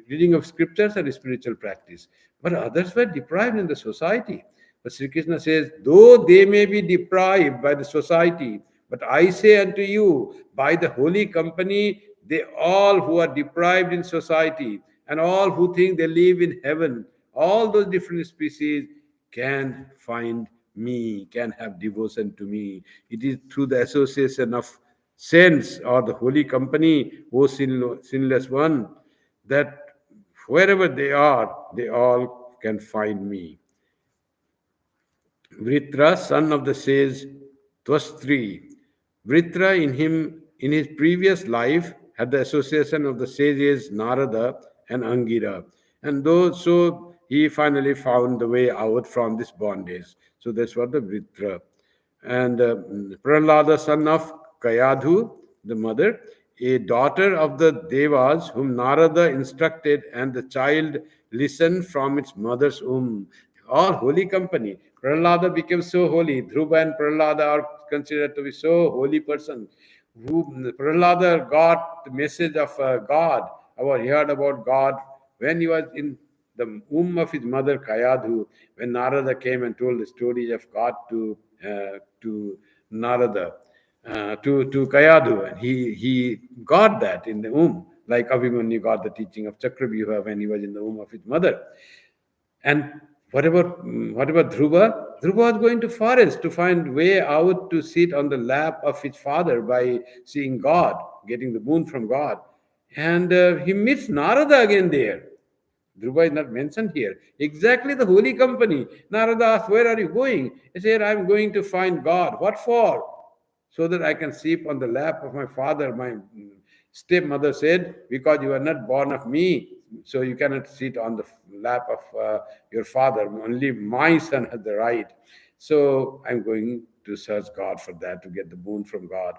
reading of scriptures and spiritual practice. But others were deprived in the society. But Sri Krishna says, though they may be deprived by the society, but I say unto you, by the holy company, they all who are deprived in society and all who think they live in heaven, all those different species can find me, can have devotion to me. It is through the association of saints or the holy company, O sinless one, that wherever they all can find me. Vritra, son of the sage Twastri. Vritra in his previous life had the association of the sages Narada and Angira. And so he finally found the way out from this bondage. So that's what the Vritra. And Prahlada, son of Kayadhu, the mother, a daughter of the Devas whom Narada instructed, and the child listened from its mother's womb. All holy company. Prahlada became so holy. Dhruva and Prahlada are considered to be so holy person. Prahlada got the message of God, or he heard about God when he was in the womb of his mother Kayadhu, when Narada came and told the stories of God to Narada, to Kayadhu, and he got that in the womb, like Abhimanyu got the teaching of Chakravyuha when he was in the womb of his mother. And what about Dhruva? Dhruva was going to forest to find way out to sit on the lap of his father by seeing God, getting the boon from God. And he meets Narada again there. Dhruva is not mentioned here. Exactly the holy company. Narada asked, where are you going? He said, I'm going to find God. What for? So that I can sleep on the lap of my father. My stepmother said, because you are not born of me, so you cannot sit on the lap of your father. Only my son has the right. So I'm going to search God for that, to get the boon from God.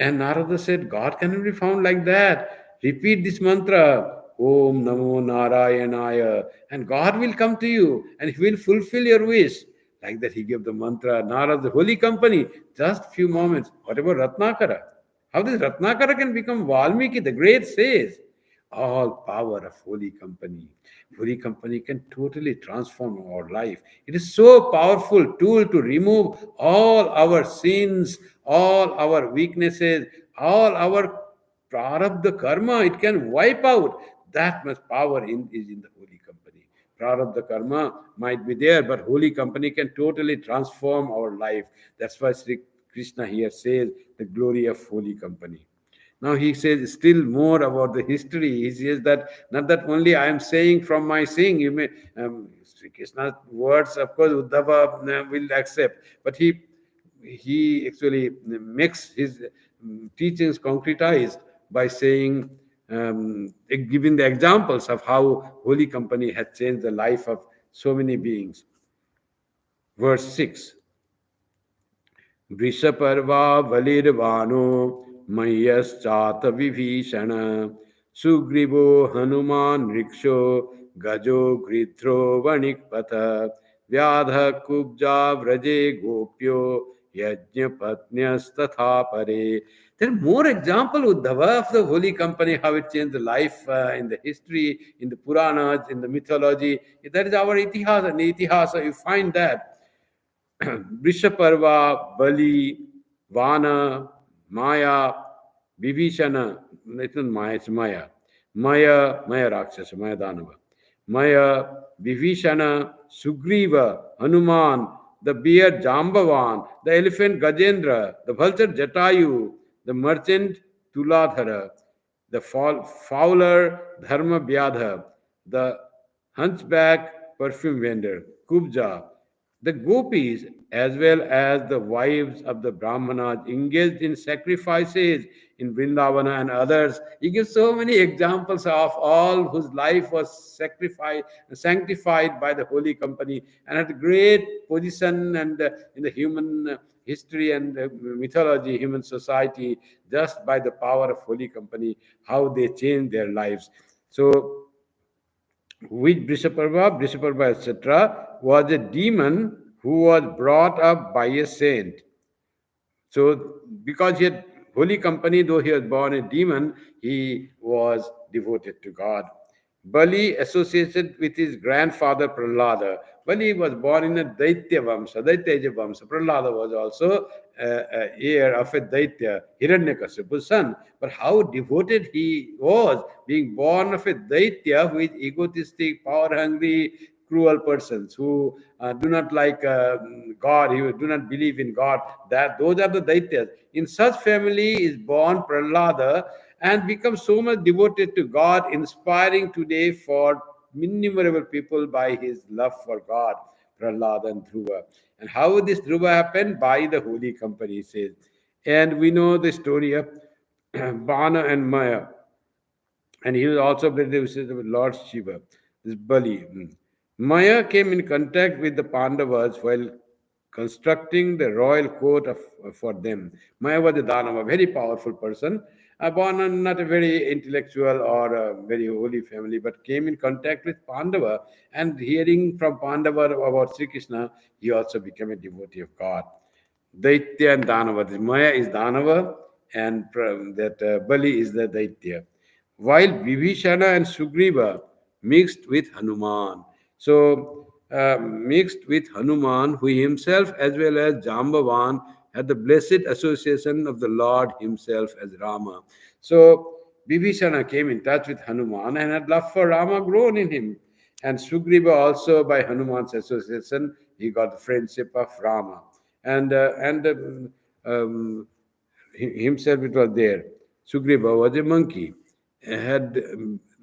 And Narada said, God cannot be found like that. Repeat this mantra, Om Namo Narayanaya, and God will come to you and He will fulfill your wish. Like that, he gave the mantra, Narada, the holy company, just few moments. What about Ratnakara? How this Ratnakara can become Valmiki, the great sage? All power of holy company. Holy company can totally transform our life. It is so powerful tool to remove all our sins, all our weaknesses, all our prarabdha karma. It can wipe out. That much power is in the holy company. Prarabdha karma might be there, but holy company can totally transform our life. That's why Sri Krishna here says the glory of holy company. Now he says still more about the history. He says that not that only I am saying from my saying, you may Sri Krishna's words, of course, Uddhava will accept, but he actually makes his teachings concretized by saying, giving the examples of how holy company had changed the life of so many beings. Verse 6. Vrishaparva valirvano Mayyaschata vibhishana Sugrivo Hanuman Riksho Gajo Gridhro Vanikpatha Vyadha Kubja Vraje Gopyo Yajna Patnyas Tatha Pare. There are more examples, Uddhava, of the holy company, how it changed the life in the history, in the Puranas, in the mythology. That is our itihasa. In the itihasa, you find that. Vrishaparva, Bali, Vana, Maya, Vibhishana, it's not Maya, it's Maya. Maya Rakshasa, Maya Danava. Maya, Vibhishana, Sugriva, Hanuman, the bear Jambavan, the elephant Gajendra, the vulture Jatayu, the merchant Tuladhara, the fowler Dharma Vyadha, the hunchback perfume vendor Kubja, the gopis, as well as the wives of the Brahmanas, engaged in sacrifices in Vrindavana and others. He gives so many examples of all whose life was sanctified by the holy company and had great position and in the human history and mythology, human society, just by the power of holy company, how they changed their lives. So which Brishaparva, etc., was a demon who was brought up by a saint. So, because he had holy company, though he was born a demon, he was devoted to God. Bali associated with his grandfather Prahlada. Bali was born in a Daitya Vamsa, Daitya Vamsa. Prahlada was also heir of a Daitya, Hiranyakasipu's son. But how devoted he was, being born of a Daitya who is egotistic, power hungry, cruel persons who do not like God, who do not believe in God. That those are the Daityas. In such family is born Prahlada and becomes so much devoted to God, inspiring today for innumerable people by his love for God, Prahlada and Dhruva. And how this Dhruva happened? By the holy company, he says. And we know the story of Bana and Maya. And he was also associated with Lord Shiva, this Bali. Maya came in contact with the Pandavas while constructing the royal court for them. Maya was a Danava, very powerful person, born in not a very intellectual or a very holy family, but came in contact with Pandava, and hearing from Pandava about Sri Krishna, he also became a devotee of God. Daitya and Danava. This Maya is Danava, and that Bali is the Daitya. While Vibhishana and Sugriva mixed with Hanuman. So, mixed with Hanuman, who himself, as well as Jambavan, had the blessed association of the Lord himself as Rama. So, Vibhishana came in touch with Hanuman and had love for Rama grown in him. And Sugriva also, by Hanuman's association, he got the friendship of Rama. And himself it was there. Sugriva was a monkey, had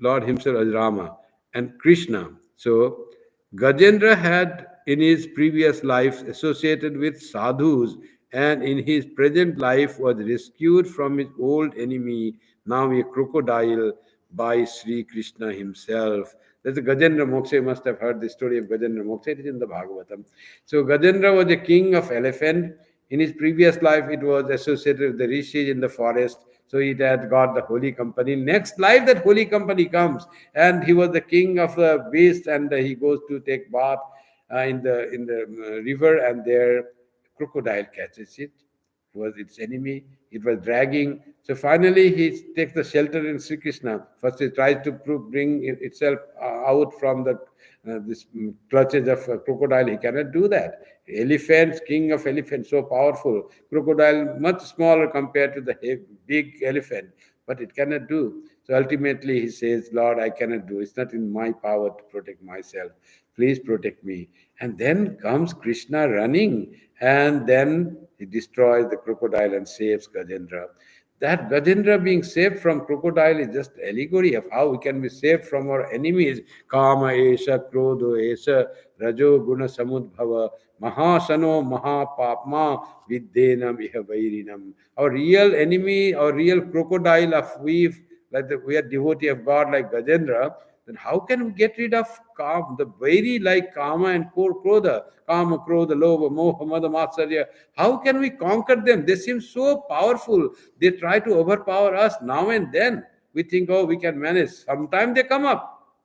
Lord himself as Rama and Krishna. So Gajendra had in his previous life associated with sadhus and in his present life was rescued from his old enemy, now a crocodile, by Sri Krishna himself. That's the Gajendra Moksha. You must have heard the story of Gajendra Moksha. It is in the Bhagavatam. So Gajendra was a king of elephant. In his previous life, it was associated with the rishis in the forest. So it had got the holy company. Next life, that holy company comes, and he was the king of the beasts, and he goes to take bath in the river, and there crocodile catches it. It was its enemy. It was dragging. So finally, he takes the shelter in Sri Krishna. First, he tries to bring itself out from the this clutches of a crocodile. He cannot do that. Elephants, king of elephants, so powerful. Crocodile, much smaller compared to the big elephant, but it cannot do. So ultimately, he says, Lord, I cannot do. It's not in my power to protect myself. Please protect me. And then comes Krishna running, and then he destroys the crocodile and saves Gajendra. That Gajendra being saved from crocodile is just allegory of how we can be saved from our enemies. Kama esha, krodho esha, rajo guna samudbhava, mahasano mahapapma viddenam iha vairinam. Our real enemy, our real crocodile of we are devotee of God like Gajendra, then how can we get rid of the very like Kama and Krodha, Kama, Krodha, Lobha, Moha, Mada, Matsarya? How can we conquer them? They seem so powerful. They try to overpower us now and then. We think, oh, we can manage. Sometimes they come up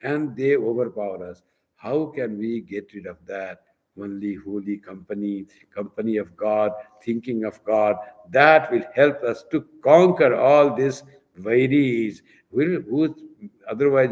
and they overpower us. How can we get rid of that? Only holy company, company of God, thinking of God, that will help us to conquer all these vairis, whose otherwise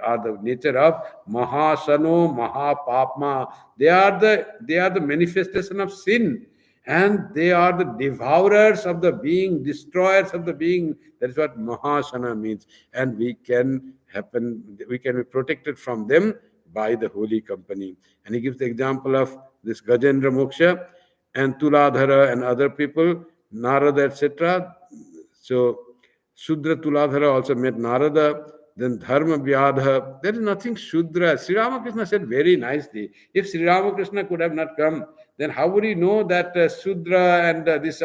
are the nature of Mahasano, Mahapapma. They are the manifestation of sin, and they are the devourers of the being, destroyers of the being. That is what Mahasana means. And we can be protected from them by the holy company. And he gives the example of this Gajendra Moksha and Tuladhara and other people, Narada, etc. So Shudra Tuladhara also met Narada, then Dharma Vyadha. There is nothing Shudra. Sri Ramakrishna said very nicely. If Sri Ramakrishna could have not come, then how would he know that Shudra and this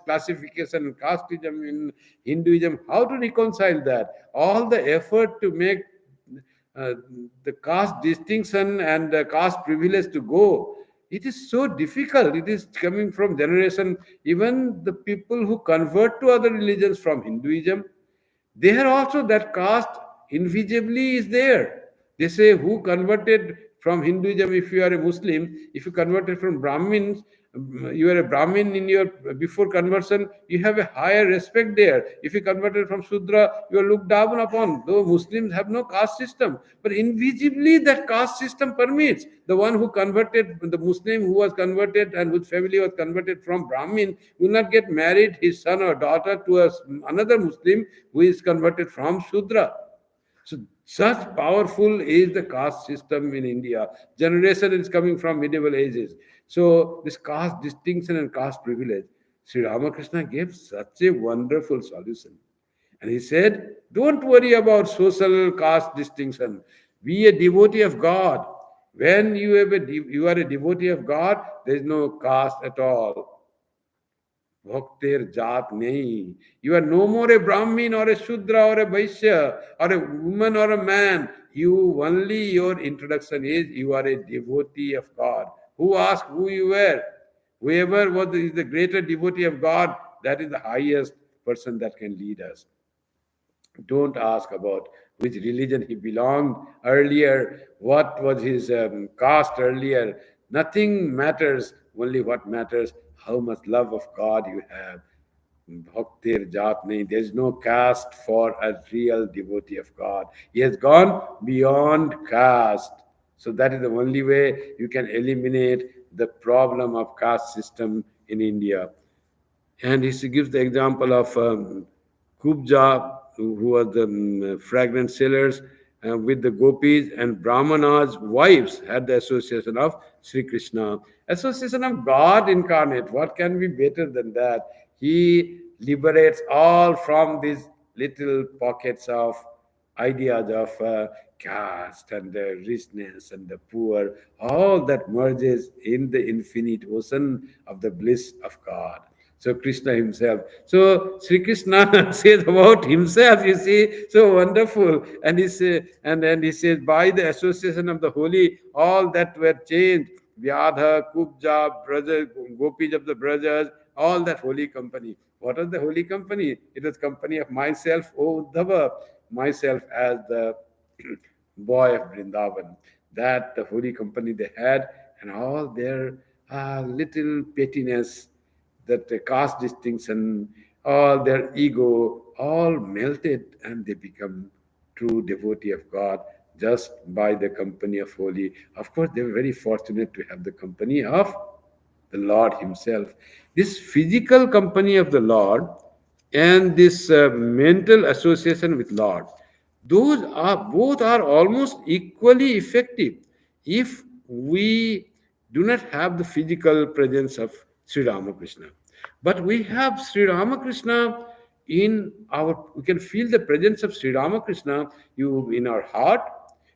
classification and casteism in Hinduism, how to reconcile that? All the effort to make uh, the caste distinction and caste privilege to go. It is so difficult. It is coming from generation. Even the people who convert to other religions from Hinduism, there also that caste invisibly is there. They say who converted from Hinduism, if you are a Muslim, if you converted from Brahmins, you are a Brahmin in your before conversion, you have a higher respect there. If you converted from Shudra, you are looked down upon. Though Muslims have no caste system, but invisibly that caste system permits. The one who converted, the Muslim who was converted and whose family was converted from Brahmin, will not get married his son or daughter to another Muslim who is converted from Shudra. So such powerful is the caste system in India. Generation is coming from medieval ages. So this caste distinction and caste privilege, Sri Ramakrishna gave such a wonderful solution. And he said, don't worry about social caste distinction. Be a devotee of God. When you are a devotee of God, there is no caste at all. Bhaktir Jat nahi. You are no more a Brahmin or a Shudra or a Vaishya or a woman or a man. You only your introduction is you are a devotee of God. Who asked who you were? Whoever is the greater devotee of God, that is the highest person that can lead us. Don't ask about which religion he belonged earlier, what was his caste earlier. Nothing matters. Only what matters, how much love of God you have. Bhaktir Jat nahi. There is no caste for a real devotee of God. He has gone beyond caste. So that is the only way you can eliminate the problem of caste system in India. And he gives the example of Kubja, who were the fragrant sellers with the gopis, and Brahmana's wives had the association of Sri Krishna. Association of God incarnate. What can be better than that? He liberates all from these little pockets of ideas of caste and the richness and the poor. All that merges in the infinite ocean of the bliss of God. So Krishna himself. So Sri Krishna says about himself, you see, so wonderful. And and he says, by the association of the holy, all that were changed. Vyadha, Kubja, brothers, gopis of the brothers, all that holy company. What was the holy company? It was company of myself, O Uddhava, myself as the boy of Vrindavan. That the holy company they had, and all their little pettiness, that the caste distinction, all their ego, all melted, and they become true devotee of God just by the company of holy. Of course, they were very fortunate to have the company of the Lord Himself. This physical company of the Lord and this mental association with Lord, those are both are almost equally effective if we do not have the physical presence of Sri Ramakrishna. But we have Sri Ramakrishna in our, we can feel the presence of Sri Ramakrishna you in our heart,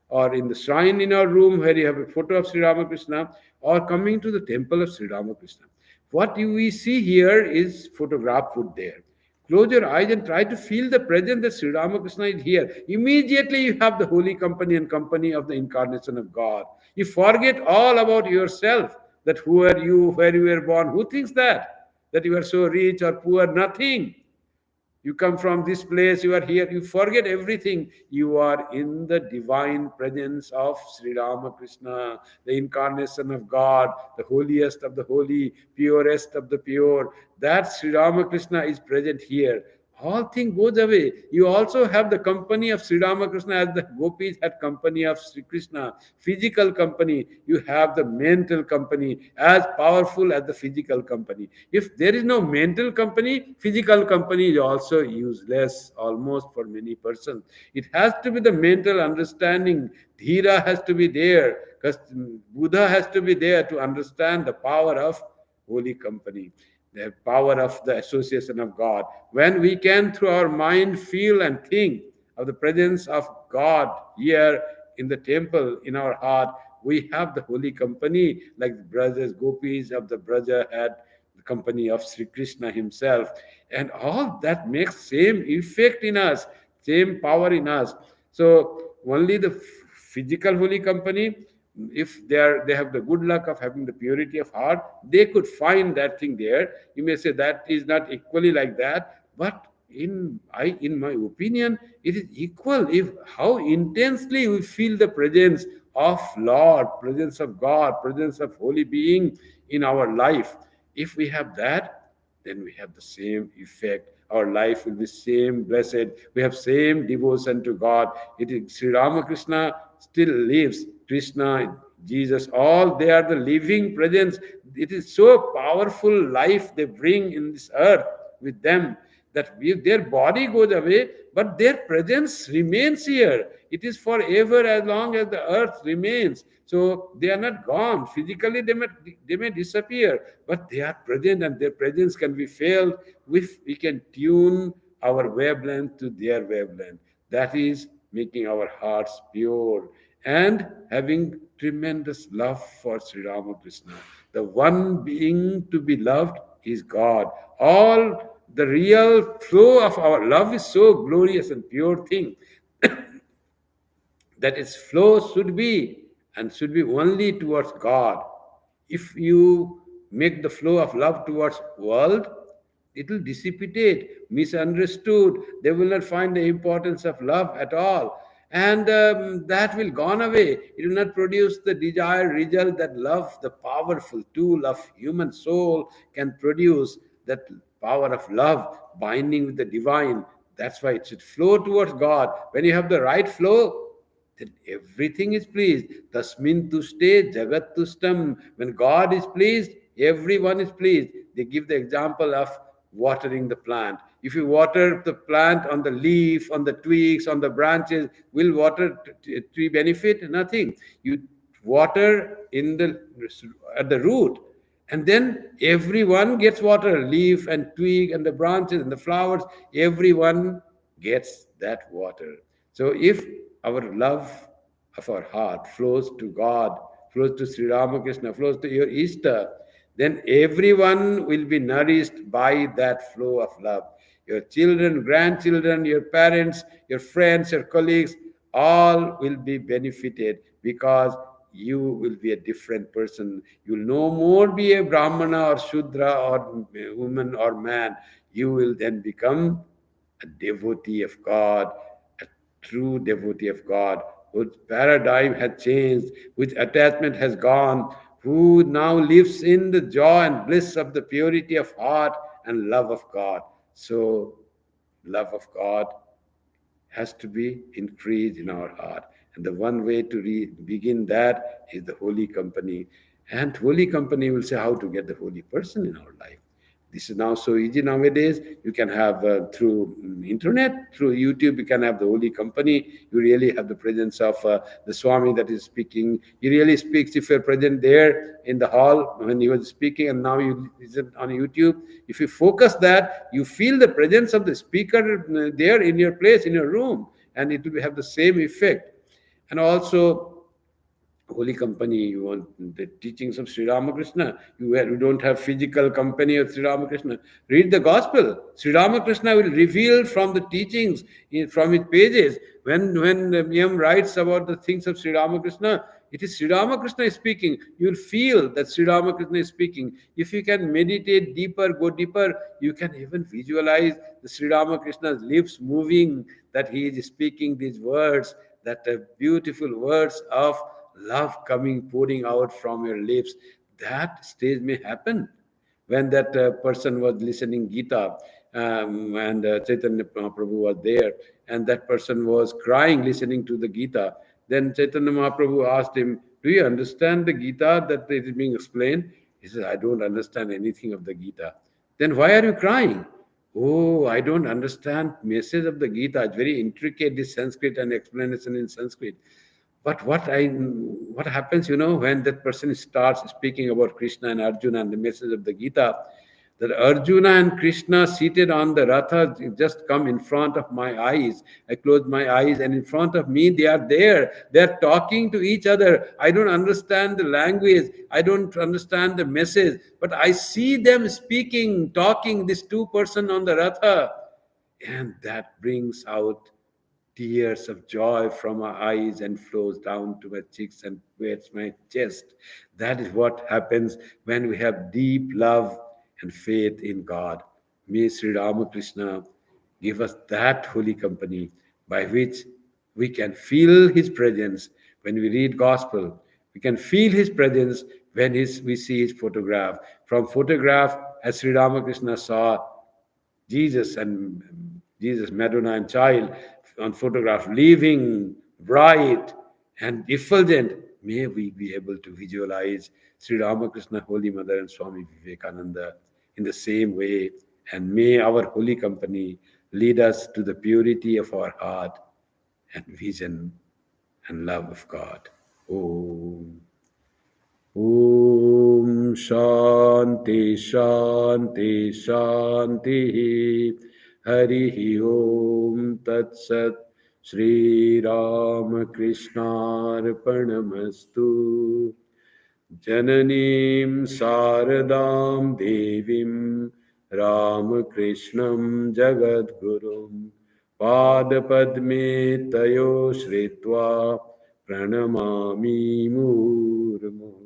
or in the shrine in our room where you have a photo of Sri Ramakrishna, or coming to the temple of Sri Ramakrishna. What we see here is photograph put there. Close your eyes and try to feel the presence that Sri Ramakrishna is here. Immediately you have the holy company and company of the incarnation of God. You forget all about yourself, that who are you, where you were born. Who thinks that? That you are so rich or poor? Nothing. You come from this place, you are here, you forget everything. You are in the divine presence of Sri Ramakrishna, the incarnation of God, the holiest of the holy, purest of the pure. That Sri Ramakrishna is present here. all thing goes away. You also have the company of Sri Ramakrishna, as the gopis had company of Sri Krishna, physical company. You have the mental company, as powerful as the physical company. If there is no mental company, physical company is also useless almost for many persons. It has to be the mental understanding. Dhira has to be there, because Buddha has to be there to understand the power of holy company, the power of the association of God. When we can, through our mind, feel and think of the presence of God here in the temple, in our heart, we have the holy company, like the brothers, gopis of the Braja had the company of Sri Krishna himself. And all that makes same effect in us, same power in us. So only the physical holy company, if they have the good luck of having the purity of heart, they could find that thing there. You may say that is not equally like that, but in my opinion, it is equal. If how intensely we feel the presence of Lord, presence of God, presence of holy being in our life, if we have that, then we have the same effect. Our life will be same blessed. We have same devotion to God. It is Sri Ramakrishna still lives. Krishna, Jesus, all they are the living presence. It is so powerful life they bring in this earth with them, that if their body goes away, but their presence remains here. It is forever as long as the earth remains. So they are not gone. Physically, they may disappear, but they are present, and their presence can be felt if we can tune our wavelength to their wavelength. That is making our hearts pure and having tremendous love for Sri Ramakrishna. The one being to be loved is God. All the real flow of our love is so glorious and pure thing that its flow should be only towards God. If you make the flow of love towards world, it will dissipate, misunderstood. They will not find the importance of love at all, and that will gone away. It will not produce the desired result that love, the powerful tool of human soul, can produce. That power of love, binding with the divine. That's why it should flow towards God. When you have the right flow, then everything is pleased. Tasmin tuste jagat tustam. When God is pleased, everyone is pleased. They give the example of watering the plant. If you water the plant on the leaf, on the twigs, on the branches, will water tree benefit? Nothing. You water in the at the root, and then everyone gets water, leaf and twig and the branches and the flowers, everyone gets that water. So if our love of our heart flows to God, flows to Sri Ramakrishna, flows to your Ishta, then everyone will be nourished by that flow of love. Your children, grandchildren, your parents, your friends, your colleagues, all will be benefited, because you will be a different person. You will no more be a Brahmana or Shudra or woman or man. You will then become a devotee of God, a true devotee of God, whose paradigm has changed, whose attachment has gone, who now lives in the joy and bliss of the purity of heart and love of God. So, love of God has to be increased in our heart. And the one way to begin that is the holy company. And holy company will say how to get the holy person in our life. This is now so easy nowadays. You can have through internet, through YouTube, you can have the holy company. You really have the presence of the Swami that is speaking. He really speaks if you're present there in the hall when he was speaking, and now you listen on YouTube. If you focus that, you feel the presence of the speaker there in your place, in your room, and it will have the same effect. And also, holy company, you want the teachings of Sri Ramakrishna. You don't have physical company of Sri Ramakrishna. Read the gospel. Sri Ramakrishna will reveal from the teachings, from his pages. When M writes about the things of Sri Ramakrishna, it is Sri Ramakrishna is speaking. You'll feel that Sri Ramakrishna is speaking. If you can meditate deeper, go deeper, you can even visualize the Sri Ramakrishna's lips moving, that he is speaking these words, that beautiful words of love coming, pouring out from your lips. That stage may happen when that person was listening Gita. and Chaitanya Mahaprabhu was there, and that person was crying listening to the Gita. Then Chaitanya Mahaprabhu asked him, "Do you understand the Gita that it is being explained?" He says, "I don't understand anything of the Gita." "Then why are you crying?" "Oh, I don't understand message of the Gita. It's very intricate, this Sanskrit and explanation in Sanskrit." But what happens, when that person starts speaking about Krishna and Arjuna and the message of the Gita, that Arjuna and Krishna seated on the Ratha just come in front of my eyes. I close my eyes, and in front of me they are there. They are talking to each other. I don't understand the language. I don't understand the message, but I see them speaking, talking. This two person on the Ratha, and that brings out tears of joy from our eyes and flows down to my cheeks and wets my chest. That is what happens when we have deep love and faith in God. May Sri Ramakrishna give us that holy company by which we can feel his presence when we read gospel. We can feel his presence when we see his photograph. From photograph, as Sri Ramakrishna saw Jesus, Madonna and child on photograph, living, bright, and effulgent. May we be able to visualize Sri Ramakrishna, Holy Mother, and Swami Vivekananda in the same way. And may our holy company lead us to the purity of our heart and vision and love of God. Om. Om Shanti Shanti Shanti Hari Om Tat Sat Sri Ramakrishna Arpanamastu Jananim Saradam Devim Ramakrishnam Jagadgurum Padapadme Tayo Shritva Pranamami Murmu.